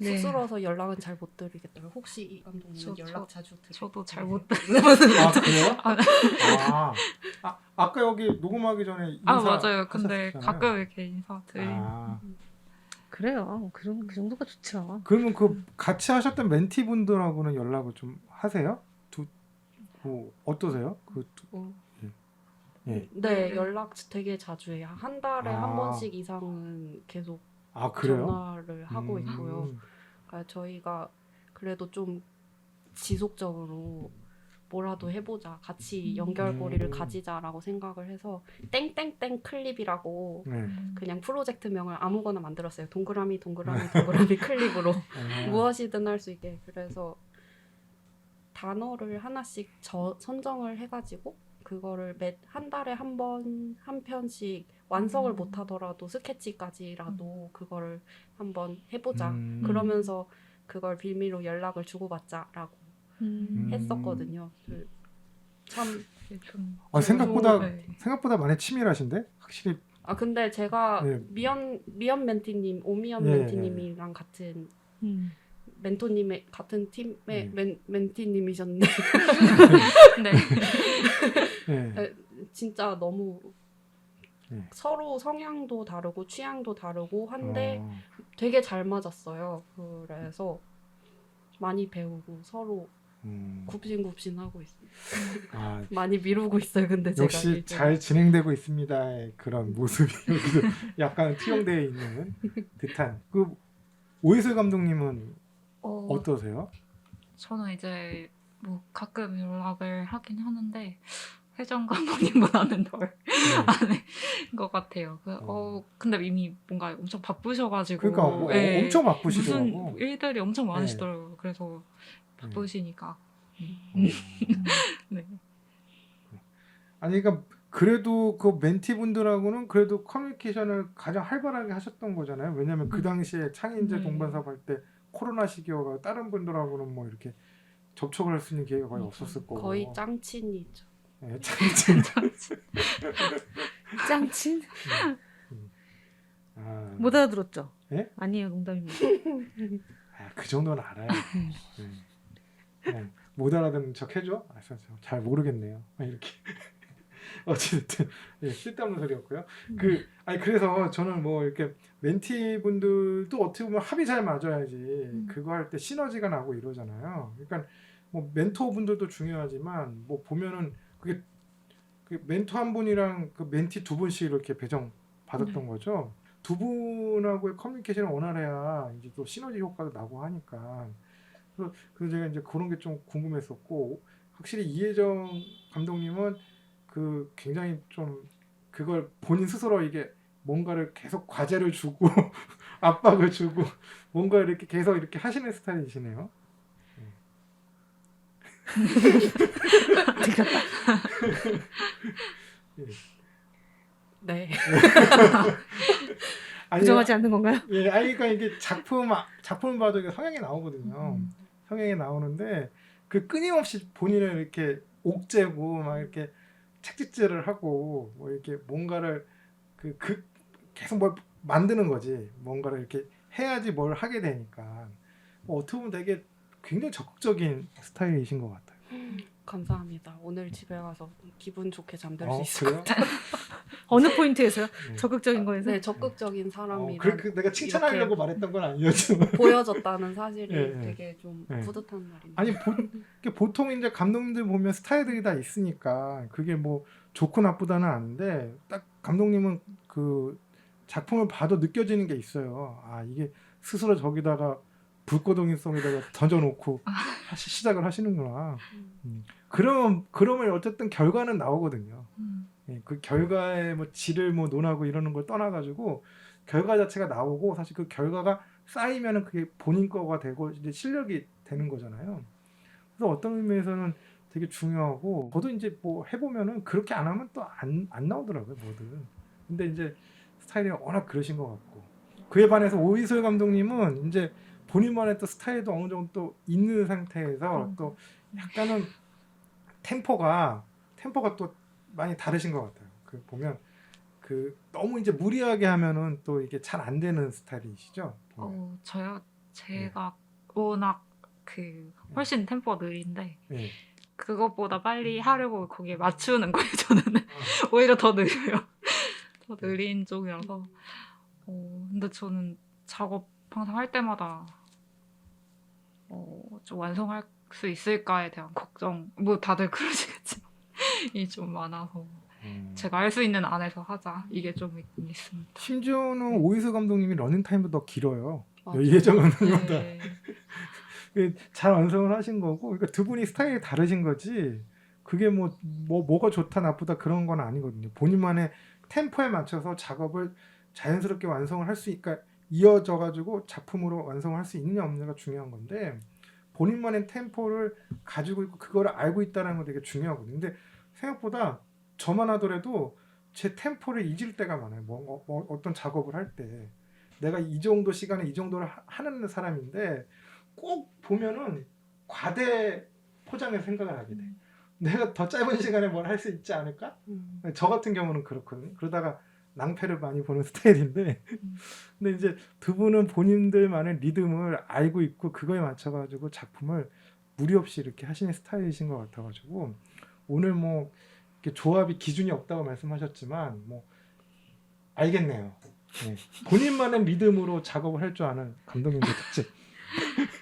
[SPEAKER 2] 네.
[SPEAKER 5] 쑥스러워서 연락은 잘 못 드리겠더라고요. 혹시 이 감독님은
[SPEAKER 4] 저-
[SPEAKER 5] 연락 자주 드리세요?
[SPEAKER 4] 저도 잘 못
[SPEAKER 3] 아 그래요? 아까 여기 녹음하기 전에 인사
[SPEAKER 4] 맞아요. 근데
[SPEAKER 3] 하셨잖아요.
[SPEAKER 4] 가끔 이렇게 인사드리는
[SPEAKER 3] 아,
[SPEAKER 2] 그래요. 그 정도가 좋죠.
[SPEAKER 3] 그러면 그 같이 하셨던 멘티분들하고는 연락을 좀 하세요? 뭐 어떠세요?
[SPEAKER 5] 어.
[SPEAKER 3] 예.
[SPEAKER 5] 네, 연락 되게 자주 해요. 한 달에
[SPEAKER 3] 아.
[SPEAKER 5] 한 번씩 이상은 계속
[SPEAKER 3] 아 그래요?
[SPEAKER 5] 전화를 하고 있고요. 그러니까 저희가 그래도 좀 지속적으로 뭐라도 해보자, 같이 연결고리를 가지자라고 생각을 해서 땡땡땡 클립이라고
[SPEAKER 3] 네.
[SPEAKER 5] 그냥 프로젝트명을 아무거나 만들었어요. 동그라미 클립으로 무엇이든 할 수 있게. 그래서 단어를 하나씩 선정을 해가지고 그거를 한 달에 한 편씩 완성을 못하더라도 스케치까지라도 그거를 한번 해보자. 그러면서 그걸 빌미로 연락을 주고받자라고 했었거든요. 참
[SPEAKER 3] 생각보다 많이 치밀하신데 확실히.
[SPEAKER 5] 근데 제가
[SPEAKER 3] 네.
[SPEAKER 5] 미연 멘티님, 오미연
[SPEAKER 3] 예,
[SPEAKER 5] 멘티님이랑 같은 멘토님의 같은 팀의 멘티님이셨는데
[SPEAKER 4] 네.
[SPEAKER 3] 네.
[SPEAKER 5] 진짜 너무
[SPEAKER 3] 네.
[SPEAKER 5] 서로 성향도 다르고 취향도 다르고 한데 되게 잘 맞았어요. 그래서 많이 배우고 서로 굽신굽신하고 있습니다. 많이 미루고 있어요. 근데
[SPEAKER 3] 역시 잘 진행되고 있습니다의 그런 모습이 여기서 약간 투영되어 있는 듯한. 그 오이슬 감독님은 어떠세요?
[SPEAKER 4] 저는 이제 뭐 가끔 연락을 하긴 하는데 혜정 감독님보다는 덜 하는 것 같아요. 근데 이미 뭔가 엄청 바쁘셔가지고
[SPEAKER 3] 그러니까 엄청 바쁘시더라고.
[SPEAKER 4] 무슨 일들이 엄청 많으시더라고요. 그래서 바쁘시니까. 네.
[SPEAKER 3] 아니 그러니까 그래도 그 멘티분들하고는 그래도 커뮤니케이션을 가장 활발하게 하셨던 거잖아요. 왜냐하면 그 당시에 창의인재 동반 사업 할 때 코로나 시기여가 다른 분들하고는 뭐 이렇게 접촉을 할 수 있는 기회가 거의 없었을 거고.
[SPEAKER 5] 거의 짱친이죠.
[SPEAKER 3] 네, 짱친.
[SPEAKER 2] 짱친? 못 알아들었죠?
[SPEAKER 3] 예?
[SPEAKER 2] 아니에요, 농담입니다.
[SPEAKER 3] 그 정도는 알아요. 못 알아듣는 척 해줘? 잘 모르겠네요. 이렇게. 어쨌든 쓸데없는 소리였고요. 그래서 저는 뭐 이렇게 멘티분들도 어떻게 보면 합이 잘 맞아야지 그거 할 때 시너지가 나고 이러잖아요. 그러니까 뭐 멘토분들도 중요하지만 뭐 보면은 그게 그 멘토 한 분이랑 그 멘티 두 분씩 이렇게 배정 받았던 거죠. 두 분하고의 커뮤니케이션을 원활해야 이제 또 시너지 효과도 나고 하니까. 그래서 제가 이제 그런 게 좀 궁금했었고, 확실히 이혜정 감독님은 그 굉장히 좀 그걸 본인 스스로 이게 뭔가를 계속 과제를 주고 압박을 주고 뭔가 이렇게 계속 이렇게 하시는 스타일이시네요.
[SPEAKER 5] 네.
[SPEAKER 2] 부정하지 않는 건가요?
[SPEAKER 3] 예, 그러니까 이게 작품을 봐도 이게 성향이 나오거든요. 성향이 나오는데 그 끊임없이 본인을 이렇게 옥죄고 막 이렇게 책짓질을 하고 뭐 이렇게 뭔가를 계속 뭘 만드는 거지. 뭔가를 이렇게 해야지 뭘 하게 되니까. 어떻게 보면 되게 굉장히 적극적인 스타일이신 것 같아요.
[SPEAKER 5] 감사합니다. 오늘 집에 가서 기분 좋게 잠들 수 있을 것
[SPEAKER 3] 그래요?
[SPEAKER 5] 같아요.
[SPEAKER 2] 어느 포인트에서요? 적극적인 거에서?
[SPEAKER 5] 네, 적극적인 사람이라
[SPEAKER 3] 내가 칭찬하려고 말했던 건 아니었죠.
[SPEAKER 5] 보여졌다는 사실이
[SPEAKER 3] 예,
[SPEAKER 5] 되게 좀 뿌듯한 말입니다.
[SPEAKER 3] 아니 보통 이제 감독님들 보면 스타일들이 다 있으니까 그게 뭐 좋고 나쁘다는 아닌데 딱 감독님은 그 작품을 봐도 느껴지는 게 있어요. 이게 스스로 저기다가 불꽃동이성에다가 던져놓고 시작을 하시는구나. 그러면 어쨌든 결과는 나오거든요. 그 결과의 뭐 질을 뭐 논하고 이러는 걸 떠나가지고 결과 자체가 나오고 사실 그 결과가 쌓이면은 그게 본인 거가 되고 이제 실력이 되는 거잖아요. 그래서 어떤 의미에서는 되게 중요하고 저도 이제 뭐 해보면은 그렇게 안 하면 또 안 나오더라고요 뭐든. 근데 이제 스타일이 워낙 그러신 것 같고 그에 반해서 오이솔 감독님은 이제 본인만의 또 스타일도 어느 정도 또 있는 상태에서 또 약간은 템포가 또 많이 다르신 것 같아요. 그 보면 그 너무 이제 무리하게 하면은 또 이게 잘 안 되는 스타일이시죠? 보면.
[SPEAKER 4] 저요? 제가 워낙 그 훨씬 템포가 느린데
[SPEAKER 3] 예.
[SPEAKER 4] 그것보다 빨리 하려고 거기에 맞추는 거예요. 저는 오히려 더 느려요. 더 느린 쪽이라서. 근데 저는 작업 항상 할 때마다 좀 완성할 수 있을까에 대한 걱정, 뭐 다들 그러시겠지만 이 좀 많아서 제가 할 수 있는 안에서 하자 이게 좀 있긴 있습니다.
[SPEAKER 3] 심지어는 오이슬 감독님이 러닝 타임도 더 길어요.
[SPEAKER 5] 맞아요.
[SPEAKER 3] 예정 감독님보다.
[SPEAKER 4] 네.
[SPEAKER 3] 잘 완성을 하신 거고, 그러니까 두 분이 스타일이 다르신 거지. 그게 뭐가 좋다 나쁘다 그런 건 아니거든요. 본인만의 템포에 맞춰서 작업을 자연스럽게 완성을 할 수, 그러니까 이어져 가지고 작품으로 완성을 할 수 있느냐 없느냐가 중요한 건데 본인만의 템포를 가지고 있고 그거를 알고 있다는 건 되게 중요하거든요. 근데 생각보다 저만 하더라도 제 템포를 잊을 때가 많아요. 어떤 작업을 할 때 내가 이 정도 시간에 이 정도를 하는 사람인데 꼭 보면은 과대 포장해서 생각을 하게 돼. 내가 더 짧은 시간에 뭘 할 수 있지 않을까? 저 같은 경우는 그렇거든요. 그러다가 낭패를 많이 보는 스타일인데 근데 이제 두 분은 본인들만의 리듬을 알고 있고 그거에 맞춰가지고 작품을 무리 없이 이렇게 하시는 스타일이신 것 같아가지고 오늘 뭐 이렇게 조합이 기준이 없다고 말씀하셨지만 뭐 알겠네요. 네. 본인만의 리듬으로 작업을 할 줄 아는 감독님의 특징.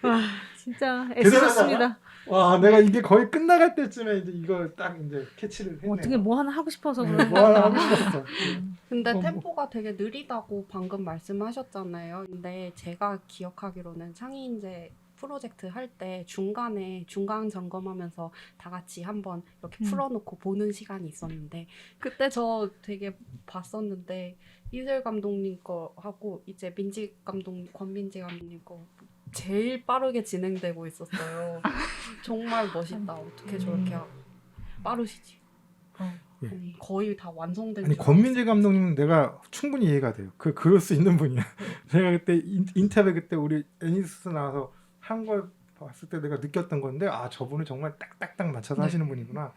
[SPEAKER 2] 와, 진짜
[SPEAKER 3] 대단하다.
[SPEAKER 2] 애쓰셨습니다.
[SPEAKER 3] 와, 내가 이게 거의 끝나갈 때쯤에 이제 이걸 딱 이제 캐치를 했네요.
[SPEAKER 2] 어떻게 뭐 하나 하고 싶어서
[SPEAKER 3] 네,
[SPEAKER 2] 그런
[SPEAKER 3] 뭐 하나 하고 싶었어.
[SPEAKER 5] 근데
[SPEAKER 3] 뭐.
[SPEAKER 5] 템포가 되게 느리다고 방금 말씀하셨잖아요. 근데 제가 기억하기로는 창의인재 프로젝트 할 때 중간에 중간 점검하면서 다 같이 한번 이렇게 풀어놓고 보는 시간이 있었는데 그때 저 되게 봤었는데 이슬 감독님 거 하고 이제 권민지 감독님 거 제일 빠르게 진행되고 있었어요. 정말 멋있다. 어떻게 저렇게 빠르시지?
[SPEAKER 3] 예.
[SPEAKER 5] 거의 다 완성된
[SPEAKER 3] 아니
[SPEAKER 5] 줄
[SPEAKER 3] 권민재
[SPEAKER 5] 알았어요.
[SPEAKER 3] 감독님은 내가 충분히 이해가 돼요. 그럴 수 있는 분이야. 제가 그때 인터뷰 그때 우리 애니스 나와서 한 걸 봤을 때 내가 느꼈던 건데 아 저분은 정말 딱딱딱 맞춰서
[SPEAKER 4] 네.
[SPEAKER 3] 하시는 분이구나.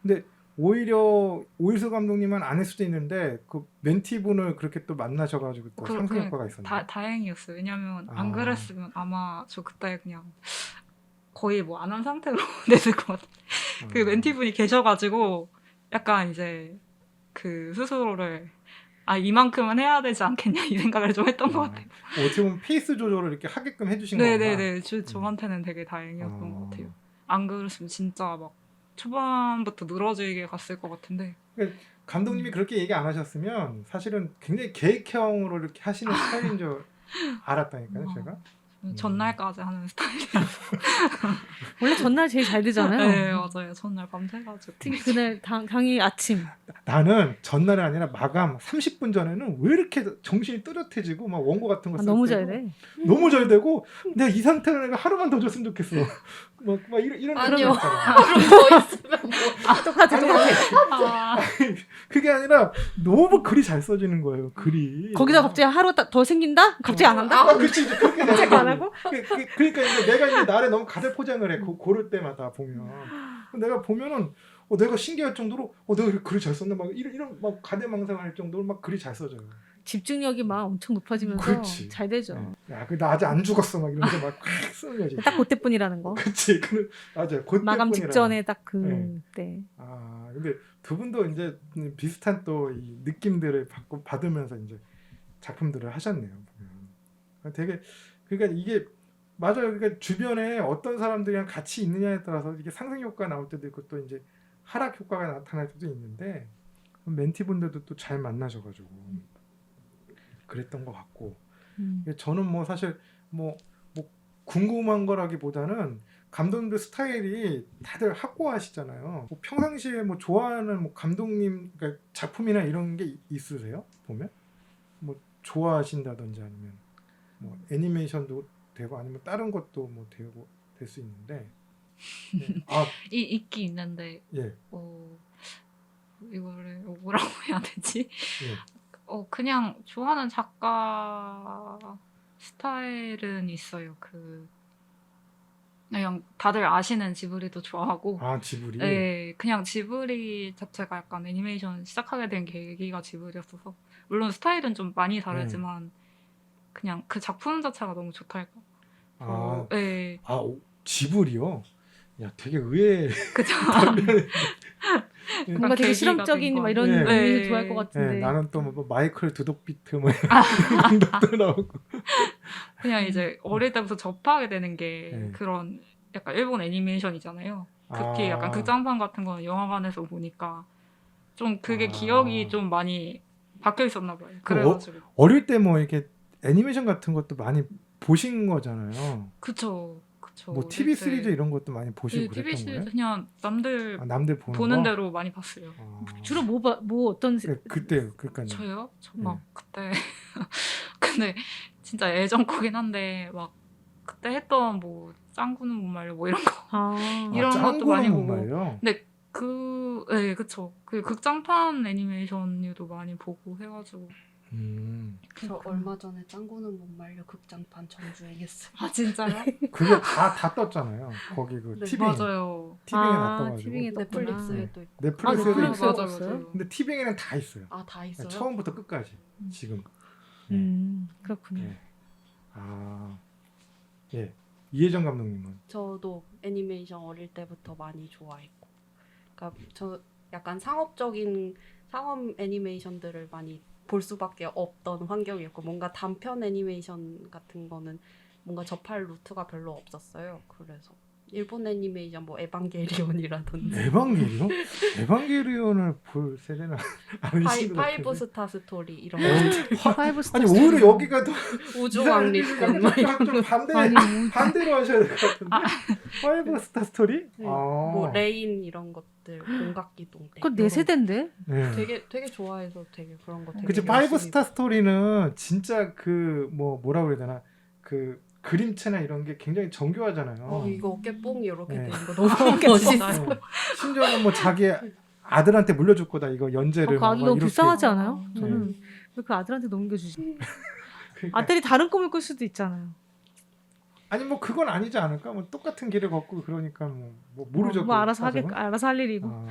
[SPEAKER 3] 근데 오히려 오일수 감독님은 안 할 수도 있는데 그 멘티분을 그렇게 또 만나셔가지고 또 상승 효과가 있었나요?
[SPEAKER 4] 다행이었어요. 왜냐면
[SPEAKER 3] 아.
[SPEAKER 4] 안 그랬으면 아마 저 그때 그냥 거의 뭐 안 한 상태로 됐을 것 같아요. 그 멘티분이 계셔가지고 약간 이제 그 스스로를 이만큼은 해야 되지 않겠냐 이 생각을 좀 했던 것 같아요.
[SPEAKER 3] 어떻게 보면 페이스 조절을 이렇게 하게끔 해주신 거구나.
[SPEAKER 4] 네네네. 저한테는 되게 다행이었던 것 같아요. 안 그랬으면 진짜 막 초반부터 늘어지게 갔을 것 같은데.
[SPEAKER 3] 감독님이 그렇게 얘기 안 하셨으면 사실은 굉장히 계획형으로 이렇게 하시는 스타일인 줄 알았다니까요, 제가.
[SPEAKER 4] 전날까지 하는 스타일이라서.
[SPEAKER 2] 원래 전날 제일 잘 되잖아요.
[SPEAKER 4] 네, 맞아요. 전날 밤새가지고.
[SPEAKER 2] 특히 그날 당일 아침.
[SPEAKER 3] 나는 전날이 아니라 마감 30분 전에는 왜 이렇게 정신이 또렷해지고 막 원고 같은 거 쓸
[SPEAKER 2] 너무
[SPEAKER 3] 때도
[SPEAKER 2] 잘 돼.
[SPEAKER 3] 너무 잘 되고 내가 이 상태로 내가 하루만 더 줬으면 좋겠어. 막 이런
[SPEAKER 5] 아니요.
[SPEAKER 3] 그런 거 있잖아.
[SPEAKER 5] 그럼 더 있으면 뭐
[SPEAKER 2] 똑같아.
[SPEAKER 3] 그게 아니라 너무 글이 잘 써지는 거예요. 글이.
[SPEAKER 2] 거기다 갑자기 하루 더 생긴다? 갑자기 안 한다?
[SPEAKER 3] 그렇지 이제 그렇게 되는
[SPEAKER 2] 체크 안
[SPEAKER 3] 거지.
[SPEAKER 2] 하고?
[SPEAKER 3] 그러니까 이제 내가 이제 나를 너무 가대 포장을 해. 고를 때마다 보면 내가 보면은 내가 신기할 정도로 내가 이렇게 글을 잘 썼나 막 이런 막 가대망상할 정도로 막 글이 잘 써져요.
[SPEAKER 2] 집중력이 막 엄청 높아지면서
[SPEAKER 3] 그렇지.
[SPEAKER 2] 잘 되죠.
[SPEAKER 3] 야, 나 아직 안 죽었어 막 이러면서 막 쓰는 거지.
[SPEAKER 2] 딱 그때뿐이라는 거.
[SPEAKER 3] 그치. 맞아요.
[SPEAKER 2] 마감
[SPEAKER 3] 그때뿐이라는
[SPEAKER 2] 직전에 딱
[SPEAKER 3] 네.
[SPEAKER 2] 그때.
[SPEAKER 3] 근데 두 분도 이제 비슷한 또 이 느낌들을 받으면서 이제 작품들을 하셨네요. 보면. 되게 그러니까 이게 맞아요. 그러니까 주변에 어떤 사람들이랑 같이 있느냐에 따라서 이게 상승 효과가 나올 때도 있고 또 이제 하락 효과가 나타날 때도 있는데 멘티분들도 또 잘 만나셔가지고 그랬던 것 같고 저는 뭐 사실 뭐 궁금한 거라기보다는 감독님들 스타일이 다들 확고하시잖아요. 뭐 평상시에 뭐 좋아하는 뭐 감독님 그러니까 작품이나 이런 게 있으세요? 보면 뭐 좋아하신다든지 아니면 뭐 애니메이션도 되고 아니면 다른 것도 뭐 되고 될 수 있는데 네. 아,
[SPEAKER 4] 있긴 있는데
[SPEAKER 3] 예.
[SPEAKER 4] 이거를 뭐라고 해야 되지?
[SPEAKER 3] 예.
[SPEAKER 4] 그냥 좋아하는 작가 스타일은 있어요. 그냥 다들 아시는 지브리도 좋아하고,
[SPEAKER 3] 아, 지브리.
[SPEAKER 4] 네, 그냥 지브리 자체가 약간 애니메이션 시작하게 된 계기가 지브리였어서, 물론 스타일은 좀 많이 다르지만 그냥 그 작품 자체가 너무 좋달까.
[SPEAKER 3] 아,
[SPEAKER 4] 네,
[SPEAKER 3] 지브리요? 야, 되게 의외.
[SPEAKER 4] 그죠.
[SPEAKER 2] 뭔가 되게
[SPEAKER 4] 계기가
[SPEAKER 2] 실험적인
[SPEAKER 4] 된
[SPEAKER 2] 막 이런
[SPEAKER 3] 건.
[SPEAKER 2] 의미를
[SPEAKER 4] 네.
[SPEAKER 2] 좋아할 것 같은데.
[SPEAKER 3] 네, 나는 또 뭐 마이클 두독비트 뭐 이런 것도 나오고.
[SPEAKER 4] 그냥 이제 어릴 때부터 접하게 되는 게
[SPEAKER 3] 네.
[SPEAKER 4] 그런 약간 일본 애니메이션이잖아요. 특히 약간 극장판 같은 거는 영화관에서 보니까 좀 그게 기억이 좀 많이 박혀 있었나 봐요. 그래가지고
[SPEAKER 3] 어릴 때 뭐 이렇게 애니메이션 같은 것도 많이 보신 거잖아요.
[SPEAKER 4] 그쵸.
[SPEAKER 3] 뭐 TV 시리즈 이런 것도 많이 보시고
[SPEAKER 4] TV
[SPEAKER 3] 그랬던
[SPEAKER 4] 시리즈
[SPEAKER 3] 거예요?
[SPEAKER 4] 그냥 남들
[SPEAKER 3] 남들
[SPEAKER 4] 보는
[SPEAKER 3] 거?
[SPEAKER 4] 대로 많이 봤어요.
[SPEAKER 2] 주로 뭐 어떤
[SPEAKER 3] 그때요, 그러니까요.
[SPEAKER 4] 저요? 저
[SPEAKER 3] 네.
[SPEAKER 4] 막 그때 근데 진짜 예전 거긴 한데 막 그때 했던 뭐 짱구는 못 말려 뭐 이런 거 이런 것도 많이
[SPEAKER 3] 짱구는 못
[SPEAKER 4] 보고.
[SPEAKER 3] 말려.
[SPEAKER 4] 근데 네, 그쵸. 그 극장판 애니메이션도 많이 보고 해가지고.
[SPEAKER 5] 저 얼마 전에 짱구는 못 말려 극장판 정주행했어요.
[SPEAKER 4] 아, 진짜요?
[SPEAKER 3] 그게 다 떴잖아요. 거기 그
[SPEAKER 5] 네,
[SPEAKER 3] 티빙.
[SPEAKER 4] 맞아요.
[SPEAKER 3] 티빙에 놨더가지고.
[SPEAKER 2] 티빙에 떴구나.
[SPEAKER 5] 넷플릭스에도 있고.
[SPEAKER 3] 넷플릭스에도
[SPEAKER 2] 아,
[SPEAKER 3] 있고.
[SPEAKER 2] 넷플릭스에도
[SPEAKER 4] 맞아요,
[SPEAKER 2] 있어요?
[SPEAKER 4] 맞아요.
[SPEAKER 3] 근데 티빙에는 다 있어요.
[SPEAKER 5] 아, 다 있어요?
[SPEAKER 3] 처음부터 끝까지 지금.
[SPEAKER 2] 그렇군요.
[SPEAKER 3] 예. 아, 예. 이혜정 감독님은
[SPEAKER 5] 저도 애니메이션 어릴 때부터 많이 좋아했고, 그러니까 저 약간 상업 애니메이션들을 많이 볼 수밖에 없던 환경이었고, 뭔가 단편 애니메이션 같은 거는 뭔가 접할 루트가 별로 없었어요. 그래서 일본 애니메이션 뭐 에반게리온이라든지
[SPEAKER 3] 에반게리온을 볼 세대는 아니신 것
[SPEAKER 5] 파이브
[SPEAKER 3] 같은데.
[SPEAKER 5] 스타 스토리 이런
[SPEAKER 2] 파이브 스타
[SPEAKER 3] 아니
[SPEAKER 2] 스토리.
[SPEAKER 3] 오히려 여기가 더
[SPEAKER 5] 우주 왕립군 막 이런
[SPEAKER 3] 좀 반대로 하셔야 될 것 같은데. 파이브 스타 스토리?
[SPEAKER 5] 네.
[SPEAKER 3] 아.
[SPEAKER 5] 뭐 레인 이런 것들, 공각기동 때
[SPEAKER 2] 그건 내 세대인데.
[SPEAKER 3] 네.
[SPEAKER 5] 되게 좋아해서 되게 그런 거 되게
[SPEAKER 3] 그치 파이브
[SPEAKER 5] 열심히
[SPEAKER 3] 스타 스토리는 진짜 그 뭐라고 그래야 되나 그 그림체나 이런 게 굉장히 정교하잖아요.
[SPEAKER 5] 이거 어깨 뽕이 이렇게
[SPEAKER 3] 네.
[SPEAKER 5] 되는 거 너무 멋있어.
[SPEAKER 3] 네. 심지어는 뭐 자기 아들한테 물려줄 거다 이거 연재를
[SPEAKER 2] 그 아들
[SPEAKER 3] 막
[SPEAKER 2] 너무
[SPEAKER 3] 이렇게.
[SPEAKER 2] 불쌍하지 않아요?
[SPEAKER 3] 네.
[SPEAKER 2] 저는 왜 그 아들한테 넘겨주지?
[SPEAKER 3] 그러니까
[SPEAKER 2] 아들이 다른 꿈을 꿀 수도 있잖아요.
[SPEAKER 3] 아니 뭐 그건 아니지 않을까? 뭐 똑같은 길을 걷고 그러니까 뭐 모르죠.
[SPEAKER 2] 뭐
[SPEAKER 3] 그
[SPEAKER 2] 알아서
[SPEAKER 3] 사정은.
[SPEAKER 2] 알아서 할 일이고.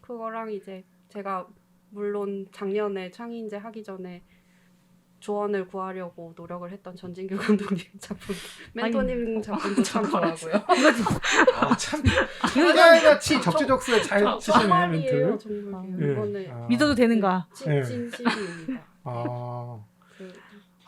[SPEAKER 5] 그거랑 이제 제가 물론 작년에 창의인재 하기 전에 조언을 구하려고 노력을 했던 전진규 감독님 작품, 멘토님 작품도 참 좋아하고요.
[SPEAKER 3] 참 하나같이 적재적소에 잘 치시네
[SPEAKER 5] 정말이에요,
[SPEAKER 3] 멘트.
[SPEAKER 5] 정말.
[SPEAKER 3] 예.
[SPEAKER 5] 이번에
[SPEAKER 2] 믿어도 되는가?
[SPEAKER 3] 예.
[SPEAKER 5] 진심입니다.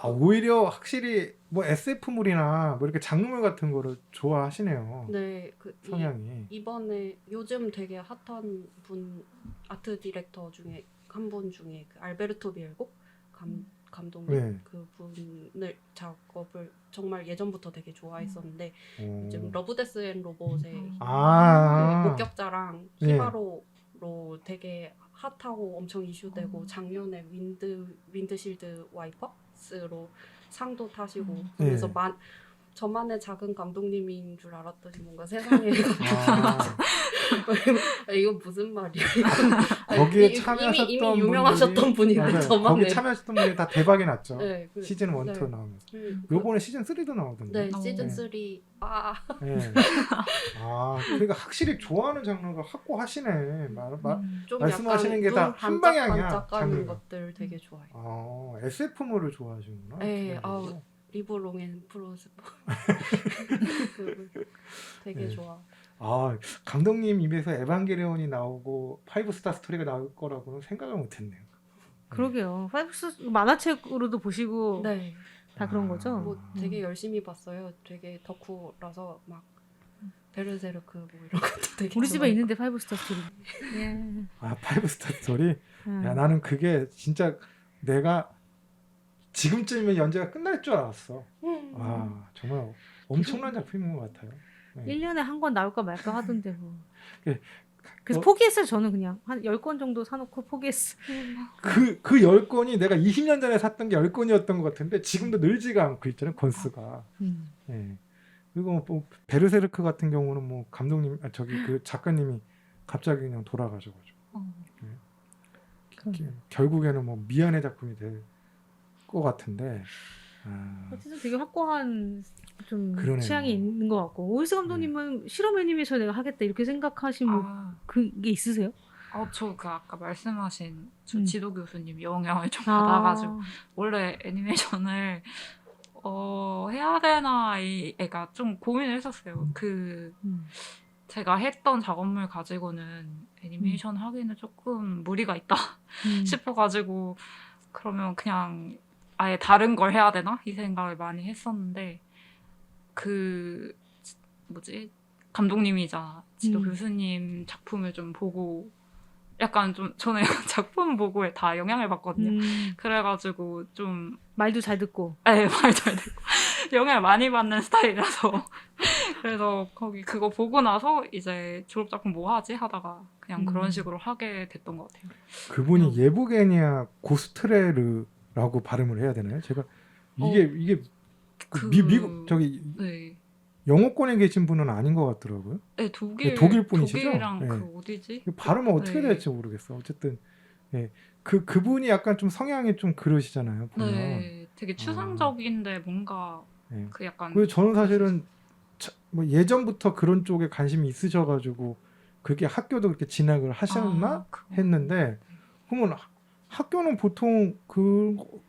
[SPEAKER 3] 오히려 확실히 뭐 SF물이나 뭐 이렇게 장르물 같은 거를 좋아하시네요.
[SPEAKER 5] 네,
[SPEAKER 3] 성향이.
[SPEAKER 5] 이번에 요즘 되게 핫한 분 아트 디렉터 중에 한 분 중에 그 알베르토 비엘고 감독님
[SPEAKER 3] 네.
[SPEAKER 5] 그분을 작업을 정말 예전부터 되게 좋아했었는데 요즘 러브 데스 앤 로봇의 그 목격자랑 히바로로 되게 핫하고 엄청 이슈되고 작년에 윈드실드 와이퍼스로 상도 타시고 그래서 저만의 작은 감독님인 줄 알았더니 뭔가 세상에 이거 무슨 말이야?
[SPEAKER 3] 거기에 참여하셨던
[SPEAKER 5] 이미 유명하셨던 분인데 저만
[SPEAKER 3] 거기 참여하셨던 분이 다 대박이 났죠.
[SPEAKER 5] 네,
[SPEAKER 3] 시즌 1, 2
[SPEAKER 5] 네.
[SPEAKER 3] 나오면서. 요번에 시즌 3도 나오던데.
[SPEAKER 5] 네, 시즌 3
[SPEAKER 3] 네. 그러니까 확실히 좋아하는 장르가 확고하시네.
[SPEAKER 5] 좀
[SPEAKER 3] 말씀하시는 게
[SPEAKER 5] 약간
[SPEAKER 3] 다 한 방향이야.
[SPEAKER 5] 반짝반짝하는
[SPEAKER 3] 장르가.
[SPEAKER 5] 것들 되게 좋아해요.
[SPEAKER 3] SF물을 좋아하시는구나.
[SPEAKER 5] 네, 리브 롱앤 프로스포 되게 좋아.
[SPEAKER 3] 감독님 입에서 에반게리온이 나오고 파이브 스타 스토리가 나올 거라고는 생각을 못했네요.
[SPEAKER 2] 그러게요. 파이브스 만화책으로도 보시고
[SPEAKER 5] 네,
[SPEAKER 2] 다 그런 거죠.
[SPEAKER 5] 뭐 되게 열심히 봤어요. 되게 덕후라서 막 베르세르크 뭐 이런 것도 되게
[SPEAKER 2] 우리 집에
[SPEAKER 5] 좋아했고.
[SPEAKER 2] 있는데 파이브 스타 스토리. 예.
[SPEAKER 3] 파이브 스타 스토리? 야, 나는 그게 진짜 내가 지금쯤이면 연재가 끝날 줄 알았어. 정말 엄청난 작품인 것 같아요.
[SPEAKER 2] 1년에 한 권 나올까 말까 하던데 뭐.
[SPEAKER 3] 그
[SPEAKER 2] 그래서 포기했어요. 저는 그냥 한 10권 정도 사놓고 포기했어.
[SPEAKER 3] 그 10권이 내가 20년 전에 샀던 게 10권이었던 것 같은데 지금도 늘지가 않고 있잖아요. 권수가. 예. 그리고 뭐 베르세르크 같은 경우는 뭐 감독님 저기 그 작가님이 갑자기 그냥 돌아가셔가지고 결국에는 뭐 미안해 작품이 될 것 같은데.
[SPEAKER 2] 어쨌든 되게 확고한 좀
[SPEAKER 3] 그러네요.
[SPEAKER 2] 취향이 있는 것 같고 오이스 감독님은 실험 애니메이션 내가 하겠다 이렇게 생각하신 뭐 그게 있으세요?
[SPEAKER 4] 저 그 아까 말씀하신
[SPEAKER 2] 음.
[SPEAKER 4] 지도 교수님 영향을 좀 받아가지고
[SPEAKER 2] 아,
[SPEAKER 4] 원래 애니메이션을 해야 되나 애가 좀 고민을 했었어요. 제가 했던 작업물 가지고는 애니메이션 하기는 조금 무리가 있다 싶어가지고 그러면 그냥 아예 다른 걸 해야 되나? 이 생각을 많이 했었는데 그 뭐지? 감독님이자 지도 교수님 작품을 좀 보고 약간 좀 저는 작품 보고에 다 영향을 받거든요. 그래가지고 좀
[SPEAKER 2] 말도 잘 듣고
[SPEAKER 4] 말 잘 듣고 영향을 많이 받는 스타일이라서 그래서 그거 보고 나서 이제 졸업작품 뭐 하지 하다가 그냥 그런 식으로 하게 됐던 것 같아요.
[SPEAKER 3] 그분이 예브게니아 고스트레르라고 발음을 해야 되나요? 제가 이게 미국 저기
[SPEAKER 4] 네.
[SPEAKER 3] 영어권에 계신 분은 아닌 것 같더라고요.
[SPEAKER 4] 네,
[SPEAKER 3] 독일 분이시죠?
[SPEAKER 4] 독일이랑
[SPEAKER 3] 네.
[SPEAKER 4] 그 어디지?
[SPEAKER 3] 발음은 어떻게
[SPEAKER 4] 네.
[SPEAKER 3] 될지 모르겠어. 어쨌든 그분이 약간 좀 성향이 좀 그러시잖아요. 보면.
[SPEAKER 4] 네, 되게 추상적인데 뭔가
[SPEAKER 3] 네.
[SPEAKER 4] 그 약간
[SPEAKER 3] 그래서 저는 사실은 뭐 예전부터 그런 쪽에 관심이 있으셔가지고 그렇게 학교도 그렇게 진학을 하셨나 했는데 그러면 학교는 보통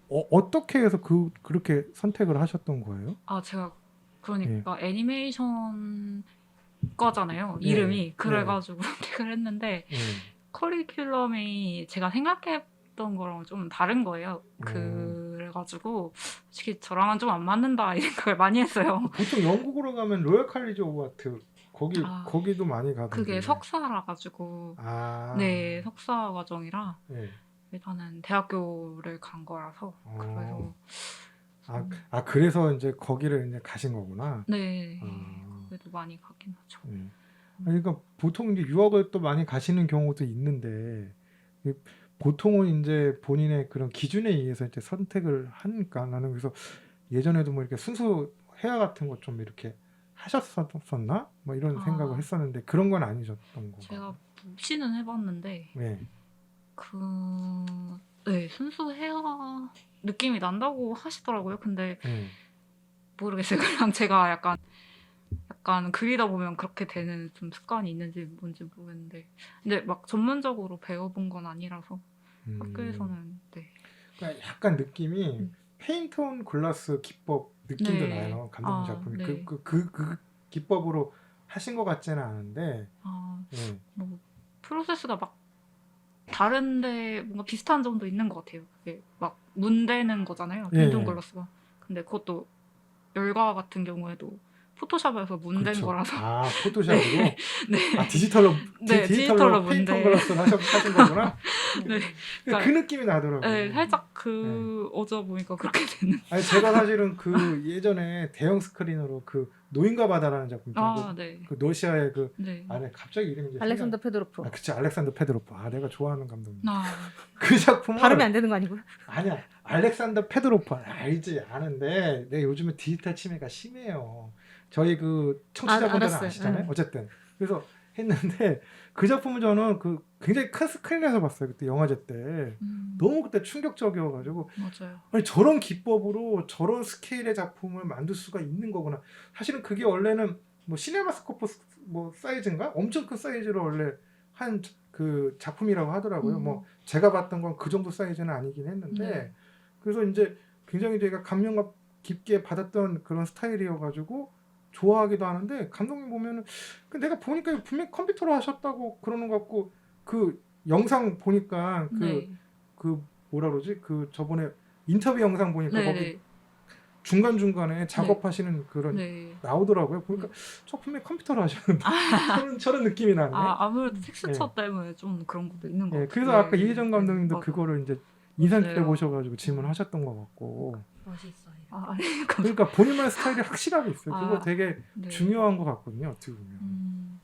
[SPEAKER 3] 어떻게 해서 그렇게 선택을 하셨던 거예요?
[SPEAKER 4] 제가 그러니까 애니메이션 거잖아요.
[SPEAKER 3] 네.
[SPEAKER 4] 이름이 그래가지고 선택을 했는데 커리큘럼이 제가 생각했던 거랑 좀 다른 거예요. 그래가지고 솔직히 저랑은 좀 안 맞는다 이 생각을 많이 했어요.
[SPEAKER 3] 보통 영국으로 가면 로열 칼리지 오브 아트 거기도 많이 가던데.
[SPEAKER 4] 그게 석사라 가지고 네, 석사 과정이라 일단은 대학교를 간 거라서 그래서
[SPEAKER 3] 그래서 이제 거기를 이제 가신 거구나.
[SPEAKER 4] 네, 그래도 많이 가긴 하죠.
[SPEAKER 3] 그러니까 보통 이제 유학을 또 많이 가시는 경우도 있는데 보통은 이제 본인의 그런 기준에 의해서 이제 선택을 하니까 나는 그래서 예전에도 뭐 이렇게 순수 회화 같은 거 좀 이렇게 하셨었나? 뭐 이런 생각을 했었는데 그런 건 아니셨던 거.
[SPEAKER 4] 제가 묵시는 해봤는데
[SPEAKER 3] 네.
[SPEAKER 4] 네, 순수 헤어 느낌이 난다고 하시더라고요. 근데 모르겠어요. 그냥 제가 약간 그리다 보면 그렇게 되는 좀 습관이 있는지 뭔지 모르겠는데 근데 막 전문적으로 배워본 건 아니라서 학교에서는 네.
[SPEAKER 3] 그러니까 약간 느낌이 페인트 온 글라스 기법 느낌도 나요. 감독님 작품이
[SPEAKER 4] 네.
[SPEAKER 3] 그 기법으로 하신 것 같지는 않은데
[SPEAKER 4] 뭐 프로세스가 막 다른데 뭔가 비슷한 점도 있는 것 같아요. 그게 막 문대는 거잖아요. 페인트 온 글라스가. 근데 그것도 열과 같은 경우에도 포토샵에서 문댄
[SPEAKER 3] 그렇죠.
[SPEAKER 4] 거라서
[SPEAKER 3] 포토샵으로?
[SPEAKER 4] 네.
[SPEAKER 3] 디지털로
[SPEAKER 4] 디지털로
[SPEAKER 3] 페인트 온
[SPEAKER 4] 문대.
[SPEAKER 3] 글라스를 하신 거구나?
[SPEAKER 4] 네.
[SPEAKER 3] 그 느낌이 나더라고요.
[SPEAKER 4] 네, 살짝 어쩌 보니까 그렇게 되는.
[SPEAKER 3] 아니 제가 사실은 그 예전에 대형 스크린으로 그 노인과 바다라는 작품
[SPEAKER 4] 네.
[SPEAKER 3] 그 러시아의
[SPEAKER 4] 네.
[SPEAKER 3] 안에 갑자기 이름이
[SPEAKER 2] 알렉산더 페도로프.
[SPEAKER 3] 그치 알렉산더 페도로프. 내가 좋아하는 감독님.
[SPEAKER 2] 그
[SPEAKER 3] 작품은
[SPEAKER 2] 발음이 안 되는 거 아니고요?
[SPEAKER 3] 아니야. 알렉산더 페도로프 알지 아는데 내가 요즘에 디지털 치매가 심해요. 저희 그 청취자분들은 아시잖아요. 어쨌든 그래서 했는데 그 작품은 저는 그 굉장히 큰 스크린에서 봤어요. 그때 영화제 때 너무 그때 충격적이어가지고
[SPEAKER 4] 맞아요.
[SPEAKER 3] 아니 저런 기법으로 저런 스케일의 작품을 만들 수가 있는 거구나. 사실은 그게 원래는 뭐 시네마스코프 뭐 사이즈인가 엄청 큰 사이즈로 원래 한 그 작품이라고 하더라고요. 뭐 제가 봤던 건 그 정도 사이즈는 아니긴 했는데 그래서 이제 굉장히 제가 감명 깊게 받았던 그런 스타일이어가지고 좋아하기도 하는데 감독님 보면은 내가 보니까 분명 컴퓨터로 하셨다고 그러는 것 같고 그 영상 보니까 그 뭐라 그러지 그 저번에 인터뷰 영상 보니까 거기 중간 중간에 작업하시는 그런 나오더라고요. 보니까 저 분명 컴퓨터로 하셨는데 저런 느낌이 나네.
[SPEAKER 4] 아무래도 텍스처 때문에 좀 그런 것도 있는 것 같아요.
[SPEAKER 3] 그래서 아까 이혜정 감독님도 그거를 이제 인상 깊게 보셔가지고 질문하셨던 것 같고.
[SPEAKER 5] 멋있어요.
[SPEAKER 3] 그러니까 본인만의 스타일이 확실하게 있어요. 그거 되게 중요한 것 같거든요. 어떻게 보면.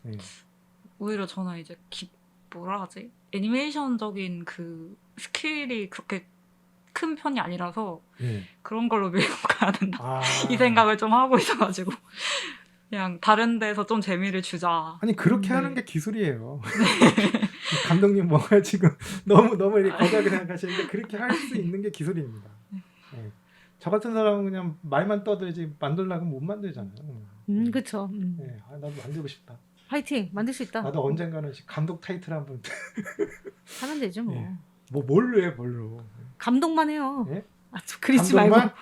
[SPEAKER 4] 오히려 저는 이제 뭐라 하지? 애니메이션적인 그 스킬이 그렇게 큰 편이 아니라서 그런 걸로 밀고 가야 된다 이 생각을 좀 하고 있어가지고 그냥 다른 데서 좀 재미를 주자.
[SPEAKER 3] 아니 그렇게
[SPEAKER 4] 네.
[SPEAKER 3] 하는 게 기술이에요. 감독님 뭔가 지금 너무 이렇게 거대하게 생각하시는데 그렇게 할 수 있는 게 기술입니다. 네. 저 같은 사람은 그냥 말만 떠들지 만들려고 못 만들잖아요.
[SPEAKER 2] 그쵸.
[SPEAKER 3] 네. 아, 나도 만들고 싶다.
[SPEAKER 2] 화이팅! 만들 수 있다.
[SPEAKER 3] 나도 언젠가는 감독 타이틀 한번
[SPEAKER 2] 하면 되죠, 뭐.
[SPEAKER 3] 예. 뭐 뭘로 해 뭘로.
[SPEAKER 2] 감독만 해요.
[SPEAKER 3] 예?
[SPEAKER 2] 아, 좀 그리지
[SPEAKER 3] 감독만?
[SPEAKER 2] 말고.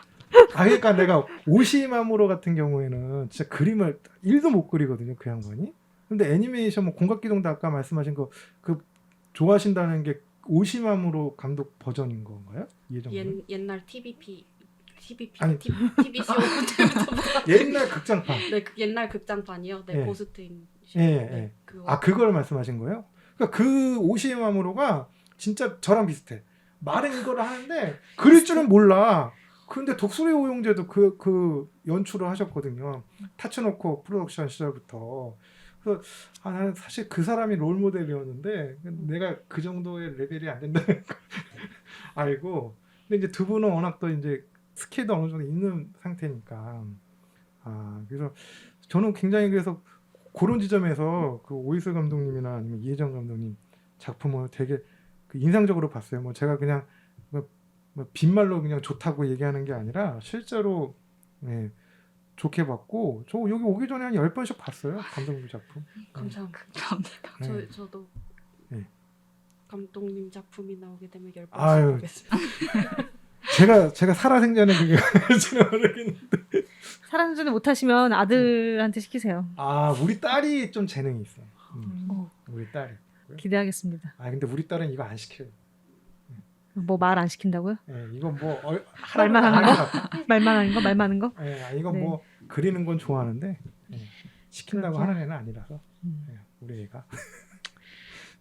[SPEAKER 3] 아 그러니까 내가 오시마무로 같은 경우에는 진짜 그림을 1도 못 그리거든요 그 양반이. 근데 애니메이션 뭐 공각기동도 아까 말씀하신 거 그 좋아하신다는 게 오시마무로 감독 버전인 건가요? 이해정님?
[SPEAKER 5] 옛날 TVP
[SPEAKER 3] 아니.
[SPEAKER 5] TV쇼
[SPEAKER 3] 옛날 극장판.
[SPEAKER 5] 네, 옛날 극장판이요. 네,
[SPEAKER 3] 예.
[SPEAKER 5] 고스트인
[SPEAKER 3] 예, 예. 아 그걸 말씀하신 거예요? 그러니까 그 오시마무로가 진짜 저랑 비슷해. 말은 이걸 하는데 그릴 줄은 몰라. 근데 독수리 오용제도 그 연출을 하셨거든요. 타츠노코 프로덕션 시절부터. 그래서 나는 사실 그 사람이 롤 모델이었는데 내가 그 정도의 레벨이 안 된다는 걸 알고. 근데 이제 두 분은 워낙 또 이제 스킬도 어느 정도 있는 상태니까. 그래서 저는 굉장히 그래서 그런 지점에서 그 오이슬 감독님이나 아니면 이혜정 감독님 작품을 되게 그 인상적으로 봤어요. 뭐 제가 그냥 뭐 빈말로 그냥 좋다고 얘기하는 게 아니라 실제로 예, 좋게 봤고 저 여기 오기 전에 한 10번씩 봤어요. 감독님 작품.
[SPEAKER 5] 감사합니다.
[SPEAKER 4] 감사합니다.
[SPEAKER 3] 네.
[SPEAKER 5] 저도
[SPEAKER 3] 네.
[SPEAKER 5] 감독님 작품이 나오게 되면 10번
[SPEAKER 3] 아유.
[SPEAKER 5] 보겠습니다.
[SPEAKER 3] 제가 살아생전에 그게 할지는 모르겠는데.
[SPEAKER 2] 사랑전에 못하시면 아들한테 시키세요.
[SPEAKER 3] 우리 딸이 좀 재능이 있어.
[SPEAKER 2] 어,
[SPEAKER 3] 우리 딸이.
[SPEAKER 2] 기대하겠습니다.
[SPEAKER 3] 근데 우리 딸은 이거 안 시켜요.
[SPEAKER 2] 뭐 말 안 시킨다고요?
[SPEAKER 3] 예, 이거 뭐
[SPEAKER 2] 말만
[SPEAKER 3] 하나도
[SPEAKER 2] 하는
[SPEAKER 3] 안 할 것 같아.
[SPEAKER 2] 말만 하는 거? 말 많은 거?
[SPEAKER 3] 이건
[SPEAKER 2] 네.
[SPEAKER 3] 뭐 그리는 건 좋아하는데 시킨다고
[SPEAKER 2] 그렇죠.
[SPEAKER 3] 하는 애는 아니라서 우리 애가.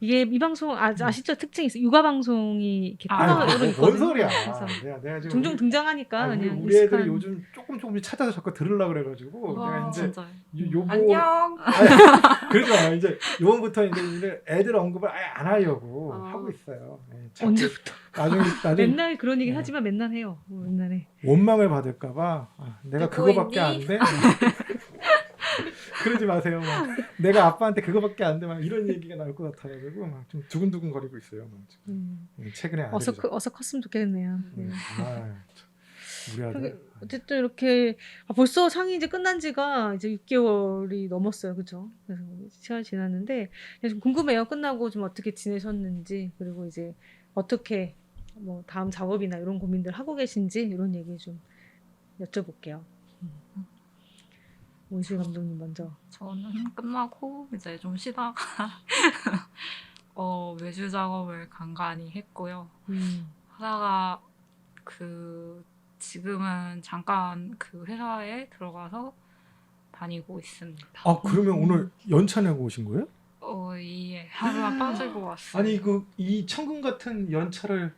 [SPEAKER 2] 이게 이 방송 아시죠? 특징이 있어요. 육아 방송이 이렇게
[SPEAKER 4] 아유,
[SPEAKER 2] 코너로
[SPEAKER 3] 뭔
[SPEAKER 2] 있거든요.
[SPEAKER 3] 소리야.
[SPEAKER 2] 그래서
[SPEAKER 3] 내가 지금
[SPEAKER 2] 종종 등장하니까 그냥
[SPEAKER 3] 우리 애들이
[SPEAKER 2] 익숙한-
[SPEAKER 3] 요즘 조금 찾아서 자꾸 들으려고 그래가지고 내가 이제
[SPEAKER 4] 진짜.
[SPEAKER 3] 요거
[SPEAKER 5] 안녕.
[SPEAKER 3] 그러지 마. 이제 요번부터 이제 애들 언급을 아예 안 하려고
[SPEAKER 5] 아.
[SPEAKER 3] 하고 있어요. 자꾸
[SPEAKER 2] 언제부터?
[SPEAKER 3] 나중에
[SPEAKER 2] 맨날 그런 얘기
[SPEAKER 3] 네.
[SPEAKER 2] 하지만 맨날 해요. 옛날에.
[SPEAKER 3] 원망을 받을까봐 내가
[SPEAKER 5] 듣고
[SPEAKER 3] 그거밖에
[SPEAKER 5] 있니?
[SPEAKER 3] 안 돼. 그러지 마세요. 막. 내가 아빠한테 그거밖에 안 돼. 막 이런 얘기가 나올 것 같아가지고 막 좀 두근두근 거리고 있어요. 막 지금. 최근에
[SPEAKER 2] 어서
[SPEAKER 3] 아들이
[SPEAKER 2] 어서 컸으면 좋겠네요. 네.
[SPEAKER 3] 우리 아들.
[SPEAKER 2] 그게 어쨌든 이렇게 벌써 상이 이제 끝난 지가 이제 6개월이 넘었어요, 그렇죠? 그래서 시간이 지났는데 좀 궁금해요. 끝나고 좀 어떻게 지내셨는지 그리고 이제 어떻게 뭐 다음 작업이나 이런 고민들 하고 계신지 이런 얘기 좀 여쭤볼게요. 오이슬 감독님 먼저.
[SPEAKER 4] 저는 끝나고 이제 좀 쉬다가 외주 작업을 간간히 했고요. 하다가 지금은 잠깐 그 회사에 들어가서 다니고 있습니다.
[SPEAKER 3] 그러면 오늘 연차 내고 오신 거예요?
[SPEAKER 4] 예, 하루만 빠지고 왔어요.
[SPEAKER 3] 아니 이 천금 같은 연차를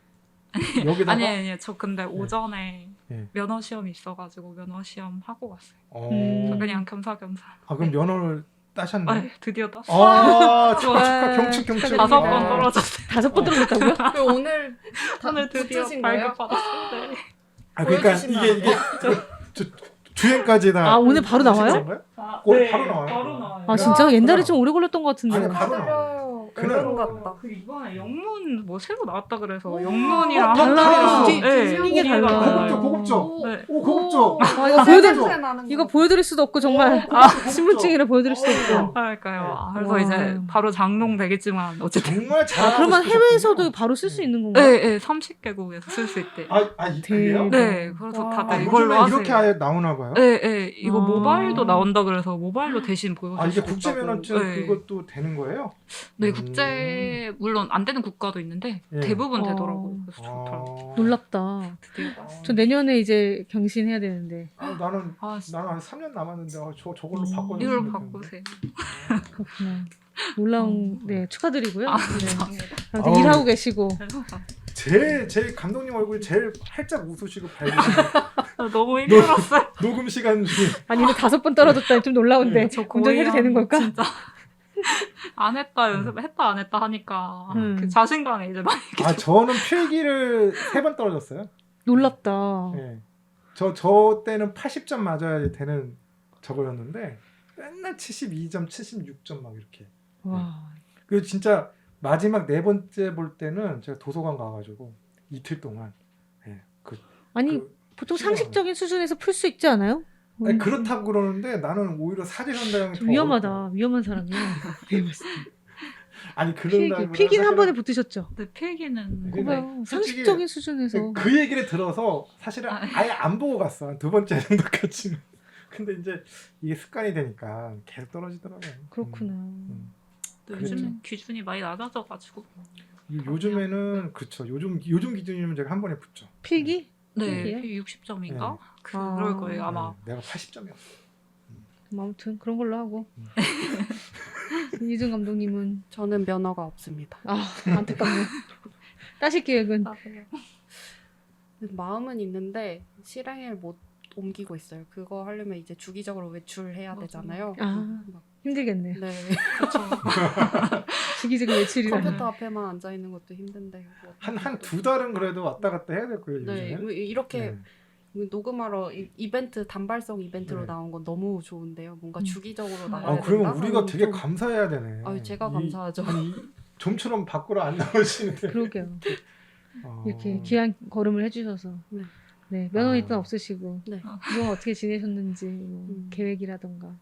[SPEAKER 3] 여기다가
[SPEAKER 4] 아니, 저 근데 오전에
[SPEAKER 3] 네.
[SPEAKER 4] 면허 시험이 있어가지고 면허 시험 하고 왔어요.
[SPEAKER 2] 음.
[SPEAKER 4] 저 그냥 겸사겸사.
[SPEAKER 3] 그럼 면허를 따셨나요?
[SPEAKER 4] 네, 드디어 땄어요.
[SPEAKER 3] 축하 경축.
[SPEAKER 4] 5번 떨어졌어요.
[SPEAKER 2] 5번 들어갔다고요?
[SPEAKER 5] 그 오늘
[SPEAKER 4] 오늘 드디어
[SPEAKER 5] 붙으신 거예요?
[SPEAKER 4] 발급받았어요. 네.
[SPEAKER 3] 그러니까
[SPEAKER 5] 보여주시면
[SPEAKER 3] 이게 주행까지 다.
[SPEAKER 2] 오늘 바로 나와요?
[SPEAKER 3] 건가요? 오늘 바로 나와요?
[SPEAKER 4] 바로 나와요.
[SPEAKER 2] 아 진짜 옛날에
[SPEAKER 3] 그럼.
[SPEAKER 2] 좀 오래 걸렸던 것 같은데.
[SPEAKER 3] 아니, 바로
[SPEAKER 5] 축하드려요.
[SPEAKER 3] 그날-
[SPEAKER 5] 오늘 같다.
[SPEAKER 4] 그 이번에 영문 뭐 새로 나왔다 그래서
[SPEAKER 5] 오.
[SPEAKER 4] 영문이랑
[SPEAKER 2] 달라.
[SPEAKER 4] 한글이랑
[SPEAKER 2] 뒤-
[SPEAKER 4] 네,
[SPEAKER 2] 이게 달라.
[SPEAKER 3] 고급져.
[SPEAKER 4] 네.
[SPEAKER 3] 오 고급져.
[SPEAKER 2] 아, 이거 보여드릴
[SPEAKER 5] 냄새 나는
[SPEAKER 2] 이거
[SPEAKER 5] 거.
[SPEAKER 2] 보여드릴 수도 없고 정말
[SPEAKER 3] 고급져.
[SPEAKER 2] 신분증이라 보여드릴 수도 없고.
[SPEAKER 4] 그러니까요. 그래서
[SPEAKER 2] 와.
[SPEAKER 4] 이제 바로 장롱되겠지만 어쨌든
[SPEAKER 3] 정말 잘.
[SPEAKER 2] 그러면 해외에서도 바로 쓸 수 있는 건가요?
[SPEAKER 4] 네, 30개국에서 쓸 수 있대.
[SPEAKER 3] 그래요?
[SPEAKER 4] 네, 그래서
[SPEAKER 2] 와.
[SPEAKER 4] 다들
[SPEAKER 3] 요즘에
[SPEAKER 4] 이걸로 하세요.
[SPEAKER 3] 이렇게 아예 나오나 봐요.
[SPEAKER 4] 네, 이거
[SPEAKER 2] 아.
[SPEAKER 4] 모바일도 나온다 그래서 모바일로 대신 보여줄
[SPEAKER 3] 이게
[SPEAKER 4] 수
[SPEAKER 3] 국제
[SPEAKER 4] 있다고.
[SPEAKER 3] 면허증
[SPEAKER 4] 네.
[SPEAKER 3] 그것도 되는 거예요?
[SPEAKER 4] 네, 국제 물론 안 되는 국가도 있는데
[SPEAKER 3] 예.
[SPEAKER 4] 대부분
[SPEAKER 2] 어.
[SPEAKER 4] 되더라고요. 그래서 좋더라고요.
[SPEAKER 2] 놀랍다.
[SPEAKER 4] 드디어 땄어요.
[SPEAKER 2] 저 내년에 이제 경신해야 되는데.
[SPEAKER 3] 나는
[SPEAKER 4] 아,
[SPEAKER 3] 한 3년 남았는데 저걸로 바꿔.
[SPEAKER 4] 이걸 바꾸세요.
[SPEAKER 2] 그렇구나. 놀라운 네 축하드리고요.
[SPEAKER 4] 아,
[SPEAKER 2] 네.
[SPEAKER 4] 감사합니다.
[SPEAKER 2] 아무튼
[SPEAKER 3] 아우.
[SPEAKER 2] 일하고 계시고.
[SPEAKER 3] 제일 감독님 얼굴이 제일 활짝 웃으시고 밝으시고
[SPEAKER 4] 너무 힘들었어요.
[SPEAKER 3] 녹음 시간 중에
[SPEAKER 2] 아니 근데 5번 떨어졌다니 좀 놀라운데.
[SPEAKER 4] 저
[SPEAKER 2] 운전해도 되는 걸까?
[SPEAKER 4] 진짜 안 했다 연습 했다 안 했다 하니까 그 자신감이 이제 많이
[SPEAKER 3] 저는 필기를 3번 떨어졌어요.
[SPEAKER 2] 놀랍다.
[SPEAKER 3] 네. 저 때는 80점 맞아야 되는 저거였는데 맨날 72점, 76점 막 이렇게.
[SPEAKER 2] 와.
[SPEAKER 3] 그 진짜 마지막 네 번째 볼 때는 제가 도서관 가가지고 이틀 동안
[SPEAKER 2] 아니 보통 상식적인 수준에서 풀 수 있지 않아요?
[SPEAKER 3] 아니, 그렇다고 그러는데 나는 오히려 사지선다형이 더
[SPEAKER 2] 위험하다.
[SPEAKER 3] 어렵더라고.
[SPEAKER 2] 위험한 사람이야.
[SPEAKER 3] 아니 그런다기보다
[SPEAKER 2] 필기는 한 번에 붙으셨죠?
[SPEAKER 4] 근데 필기는
[SPEAKER 3] 근데
[SPEAKER 2] 봐요.
[SPEAKER 3] 솔직히
[SPEAKER 2] 상식적인 수준에서.
[SPEAKER 3] 그 얘기를 들어서 사실은 아예 안 보고 갔어. 한 두 번째 정도까지는. 근데 이제 이게 습관이 되니까 계속 떨어지더라고요.
[SPEAKER 2] 그렇구나.
[SPEAKER 4] 또
[SPEAKER 3] 그렇죠.
[SPEAKER 4] 요즘은 기준이 많이 낮아져가지고.
[SPEAKER 3] 요즘에는 그렇죠. 요즘 기준이면 제가 한 번에 붙죠.
[SPEAKER 4] 네,
[SPEAKER 2] 필기? 필기요?
[SPEAKER 4] 60점인가?
[SPEAKER 3] 네.
[SPEAKER 4] 그럴 거예요 아마.
[SPEAKER 3] 내가 80점이었어.
[SPEAKER 2] 아무튼 그런 걸로 하고. 이준 감독님은
[SPEAKER 5] 저는 면허가 없습니다.
[SPEAKER 2] 안타깝네요. 따실 계획은
[SPEAKER 5] 마음은 있는데 실행을 못 옮기고 있어요. 그거 하려면 이제 주기적으로 외출해야
[SPEAKER 4] 맞아요.
[SPEAKER 5] 되잖아요. 막,
[SPEAKER 2] 힘들겠네.
[SPEAKER 5] 네.
[SPEAKER 2] 주기적인 외출이라.
[SPEAKER 5] 컴퓨터 앞에만 앉아 있는 것도 힘든데. 뭐
[SPEAKER 3] 한 두 달은 그래도 왔다 갔다 해야 될 거예요.
[SPEAKER 5] 네,
[SPEAKER 3] 요즘에.
[SPEAKER 5] 이렇게 녹음하러 이벤트 단발성 이벤트로
[SPEAKER 3] 네.
[SPEAKER 5] 나온 건 너무 좋은데요. 뭔가 주기적으로 나가야 된다.
[SPEAKER 3] 그러면 우리가 되게
[SPEAKER 5] 좀-
[SPEAKER 3] 감사해야 되네.
[SPEAKER 5] 아유, 제가 감사하죠.
[SPEAKER 3] 아니, 좀처럼 밖으로 안 나오시는데.
[SPEAKER 2] 그러게요.
[SPEAKER 3] 어.
[SPEAKER 2] 이렇게 귀한 걸음을 해주셔서.
[SPEAKER 5] 네.
[SPEAKER 2] 네, 면허
[SPEAKER 3] 아.
[SPEAKER 2] 일단 없으시고.
[SPEAKER 5] 네.
[SPEAKER 2] 그동안 어떻게 지내셨는지 뭐 계획이라던가.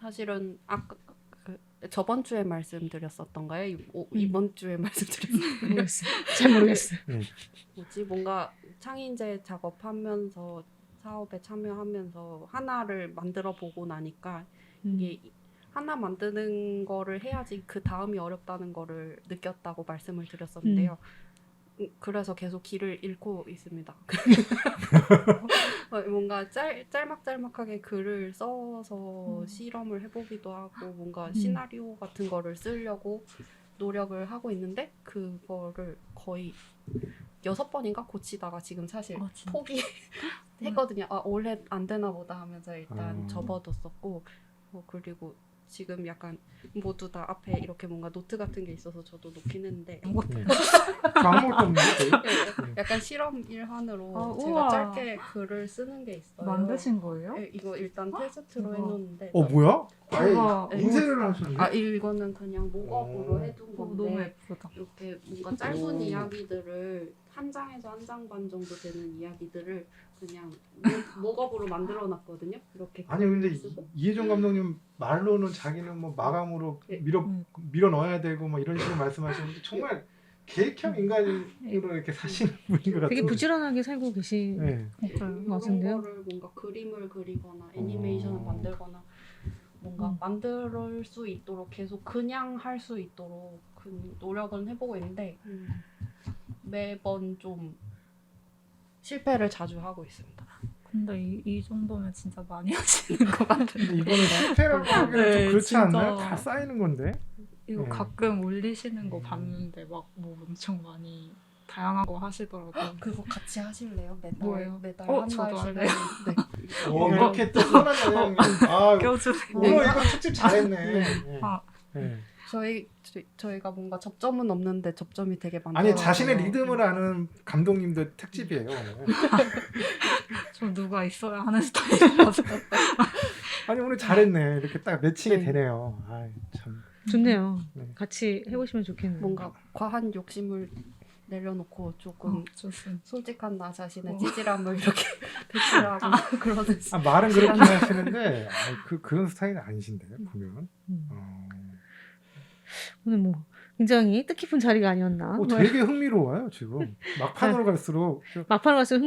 [SPEAKER 5] 사실은 아까 저번 주에 말씀드렸었던가요? 이번 주에 말씀드렸어요.
[SPEAKER 2] 모르겠어요. 잘 모르겠어요.
[SPEAKER 5] 뭐지? 뭔가 창의인재 작업하면서 사업에 참여하면서 하나를 만들어 보고 나니까 이게 하나 만드는 거를 해야지 그 다음이 어렵다는 거를 느꼈다고 말씀을 드렸었는데요. 그래서 계속 길을 잃고 있습니다. 뭔가 짤막짤막하게 글을 써서 실험을 해보기도 하고 뭔가 시나리오 같은 거를 쓰려고 노력을 하고 있는데 그거를 거의 6번인가 고치다가 지금 사실
[SPEAKER 4] 진짜?
[SPEAKER 5] 포기했거든요. 올해 안 되나 보다 하면서 일단 접어뒀었고 그리고 지금 약간 모두 다 앞에 이렇게 뭔가 노트 같은 게 있어서 저도 놓긴 했는데
[SPEAKER 3] 저 아무것도 없는데 거의?
[SPEAKER 5] 약간 실험 일환으로 제가
[SPEAKER 4] 우와.
[SPEAKER 5] 짧게 글을 쓰는 게 있어요.
[SPEAKER 4] 만드신 거예요?
[SPEAKER 5] 네, 이거 일단 테스트로
[SPEAKER 4] 대박.
[SPEAKER 5] 해놓는데
[SPEAKER 3] 뭐야? 아예
[SPEAKER 4] 우와.
[SPEAKER 3] 인쇄를 하셨네.
[SPEAKER 5] 이거는 그냥 목업으로 해둔 건데
[SPEAKER 4] 너무 예쁘다.
[SPEAKER 5] 이렇게 뭔가 짧은 이야기들을 한 장에서 한 장 반 정도 되는 이야기들을 그냥 목업으로 만들어놨거든요. 이렇게
[SPEAKER 3] 아니 근데
[SPEAKER 5] 쓰고.
[SPEAKER 3] 이혜정 감독님 말로는 자기는 뭐 마감으로
[SPEAKER 5] 네.
[SPEAKER 3] 밀어 넣어야 되고 뭐 이런 식으로 말씀하시는데 정말 계획형 인간으로 이렇게 사시는 분인 것 같아요.
[SPEAKER 2] 되게 부지런하게 살고 계신
[SPEAKER 3] 네.
[SPEAKER 5] 이런
[SPEAKER 2] 같은데요?
[SPEAKER 5] 거를 뭔가 그림을 그리거나 애니메이션을 만들거나 뭔가 만들 수 있도록 계속 그냥 할 수 있도록 노력은 해보고 있는데 매번 좀 실패를 자주 하고 있습니다.
[SPEAKER 4] 근데 이 정도면 진짜 많이 하시는 것 같은데.
[SPEAKER 3] 근데 이거는 실패라고 하기는
[SPEAKER 4] 네,
[SPEAKER 3] 좀 그렇지
[SPEAKER 4] 진짜.
[SPEAKER 3] 않나요? 다 쌓이는 건데.
[SPEAKER 4] 이거
[SPEAKER 3] 네.
[SPEAKER 4] 가끔 올리시는 거 봤는데 막 뭐 엄청 많이 다양한 거 하시더라고요.
[SPEAKER 5] 그거 같이 하실래요?
[SPEAKER 4] 뭐예요?
[SPEAKER 5] 매달
[SPEAKER 4] 어,
[SPEAKER 5] 한
[SPEAKER 4] 저도
[SPEAKER 5] 달씩
[SPEAKER 4] 할래요.
[SPEAKER 5] 네.
[SPEAKER 3] 이렇게 또 선한 영향이. 아,
[SPEAKER 4] 껴주세요.
[SPEAKER 3] 오늘 이거 특집 잘했네. 네.
[SPEAKER 4] 아.
[SPEAKER 3] 네.
[SPEAKER 5] 저희가 뭔가 접점은 없는데 접점이 되게 많아요.
[SPEAKER 3] 아니 자신의 리듬을 아는 감독님들 특집이에요. 오늘.
[SPEAKER 4] 저 누가 있어야 하는 스타일이라서.
[SPEAKER 3] 아니 오늘 잘했네. 이렇게 딱 매칭이
[SPEAKER 5] 네.
[SPEAKER 3] 되네요. 아, 참.
[SPEAKER 2] 좋네요.
[SPEAKER 3] 네.
[SPEAKER 2] 같이 해보시면 좋겠네요.
[SPEAKER 5] 뭔가 과한 욕심을 내려놓고 조금
[SPEAKER 4] 좋습니다.
[SPEAKER 5] 솔직한 나 자신의 찌질함을 이렇게 배출하고 그러는
[SPEAKER 3] 말은 그렇게 하시는데 그런 스타일은 아니신데 보면.
[SPEAKER 2] 오늘 뭐 굉장히 뜻깊은 자리가 아니었나.
[SPEAKER 3] 되게 흥미로워요 지금. 막판으로 갈수록.
[SPEAKER 2] 막판으로 갈수록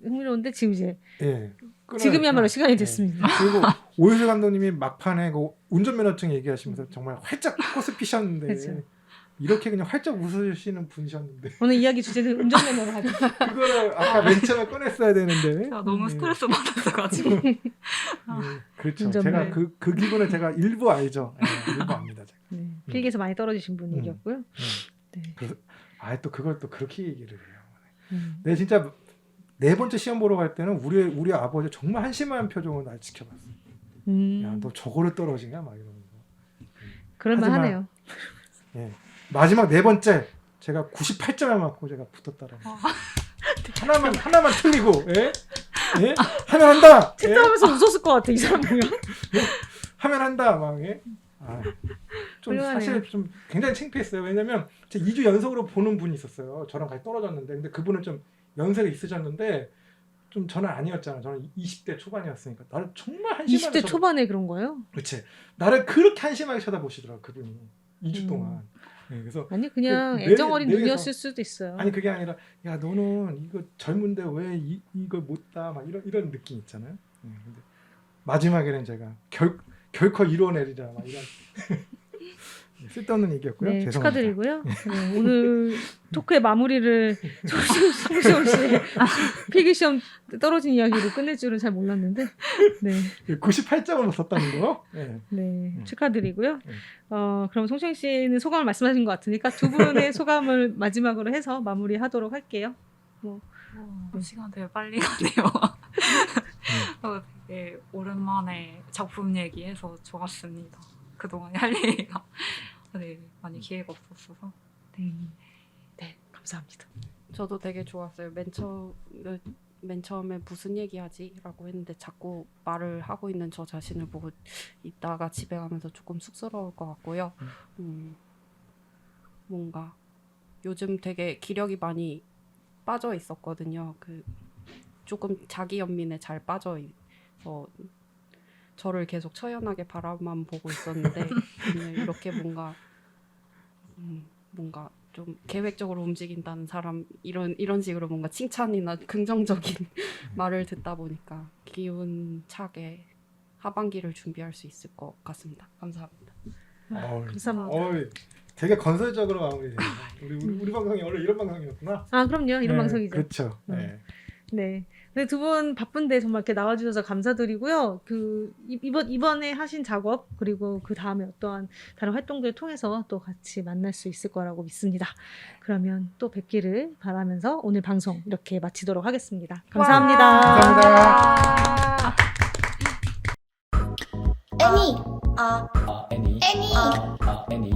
[SPEAKER 2] 흥미로운데 지금 이제
[SPEAKER 3] 예.
[SPEAKER 2] 지금이야말로 시간이
[SPEAKER 3] 네.
[SPEAKER 2] 됐습니다.
[SPEAKER 3] 그리고 오유수 감독님이 막판에 그 운전면허증 얘기하시면서 정말 활짝 꽃을 피셨는데
[SPEAKER 2] 그렇죠.
[SPEAKER 3] 이렇게 그냥 활짝 웃으시는 분이셨는데
[SPEAKER 2] 오늘 이야기 주제는 운전면허로 하죠.
[SPEAKER 3] 그거를 아까 맨 처음에 꺼냈어야 되는데
[SPEAKER 4] 제가 너무
[SPEAKER 3] 예.
[SPEAKER 4] 스트레스 받았어가지고.
[SPEAKER 3] 예, 그렇죠.
[SPEAKER 2] 운전면허.
[SPEAKER 3] 제가 그 기분을 제가 일부 알죠. 예, 일부 압니다. 제가.
[SPEAKER 2] 네, 필기에서 많이 떨어지신 분 얘기였고요. 네.
[SPEAKER 3] 또 그걸 또 그렇게 얘기를 해요.
[SPEAKER 2] 음.
[SPEAKER 3] 내 진짜 네 번째 시험 보러 갈 때는 우리 아버지 정말 한심한 표정으로 날 지켜봤어. 야, 너 저거를 떨어지냐 막 이러면서.
[SPEAKER 2] 그럴만하네요.
[SPEAKER 3] 예. 마지막 네 번째 제가 98점에 맞고 제가 붙었다라고. 하나만 틀리고, 예? 예? 하면 한다. 예?
[SPEAKER 2] 책상하면서 웃었을 것 같아 이 사람 보면.
[SPEAKER 3] 하면 한다 막 예? 좀
[SPEAKER 2] 훌륭하네요.
[SPEAKER 3] 사실 좀 굉장히 창피했어요. 왜냐면 제가 2주 연속으로 보는 분이 있었어요. 저랑 같이 떨어졌는데 근데 그분은 좀 연세가 있으셨는데 좀 저는 아니었잖아. 저는 20대 초반이었으니까 나를 정말 한심하게
[SPEAKER 2] 20대 초반에 그런 거예요?
[SPEAKER 3] 그렇지. 나를 그렇게 한심하게 쳐다보시더라고 그분이 2주 동안. 네, 그래서
[SPEAKER 2] 아니 그냥
[SPEAKER 3] 그
[SPEAKER 2] 애정 어린
[SPEAKER 3] 내-
[SPEAKER 2] 눈이었을 수도 있어요.
[SPEAKER 3] 아니 그게 아니라 야 너는 이거 젊은데 왜 이걸 못 따? 막 이런 느낌 있잖아요. 근데 마지막에는 제가 결코 이뤄내리라 막 이런 쓸데없는 얘기였고요.
[SPEAKER 2] 네,
[SPEAKER 3] 죄송합니다.
[SPEAKER 2] 축하드리고요. 네, 오늘 토크의 마무리를 송시영 씨의 필기시험 떨어진 이야기로 끝낼 줄은 잘 몰랐는데, 네,
[SPEAKER 3] 98점을 썼다는 거. 네.
[SPEAKER 2] 네, 축하드리고요.
[SPEAKER 3] 네.
[SPEAKER 2] 그럼 송시영 씨는 소감을 말씀하신 것 같으니까 두 분의 소감을 마지막으로 해서 마무리하도록 할게요.
[SPEAKER 4] 시간 되게 빨리 가네요. 되게 오랜만에 작품 얘기해서 좋았습니다. 그동안 할 얘기가 많이 기회가 없었어서.
[SPEAKER 2] 네, 네, 감사합니다.
[SPEAKER 5] 저도 되게 좋았어요. 맨 처음에 무슨 얘기하지? 라고 했는데 자꾸 말을 하고 있는 저 자신을 보고 이따가 집에 가면서 조금 쑥스러울 것 같고요. 뭔가 요즘 되게 기력이 많이 빠져 있었거든요. 조금 자기 연민에 잘 빠져 있어 저를 계속 처연하게 바라만 보고 있었는데 그냥 이렇게 뭔가 좀 계획적으로 움직인다는 사람 이런 식으로 뭔가 칭찬이나 긍정적인 말을 듣다 보니까 기운 차게 하반기를 준비할 수 있을 것 같습니다. 감사합니다.
[SPEAKER 2] 감사합니다.
[SPEAKER 3] 되게 건설적으로 마무리돼요. 우리 방송이 원래 이런 방송이었구나.
[SPEAKER 2] 아, 그럼요. 이런
[SPEAKER 3] 네,
[SPEAKER 2] 방송이죠.
[SPEAKER 3] 그렇죠. 네.
[SPEAKER 2] 네. 네, 두 분 바쁜데 정말 이렇게 나와주셔서 감사드리고요. 이번에 하신 작업, 그리고 그 다음에 어떠한 다른 활동들을 통해서 또 같이 만날 수 있을 거라고 믿습니다. 그러면 또 뵙기를 바라면서 오늘 방송 이렇게 마치도록 하겠습니다. 감사합니다.
[SPEAKER 3] 감사합니다.
[SPEAKER 1] 애니
[SPEAKER 6] 애니
[SPEAKER 1] 애니
[SPEAKER 6] 애니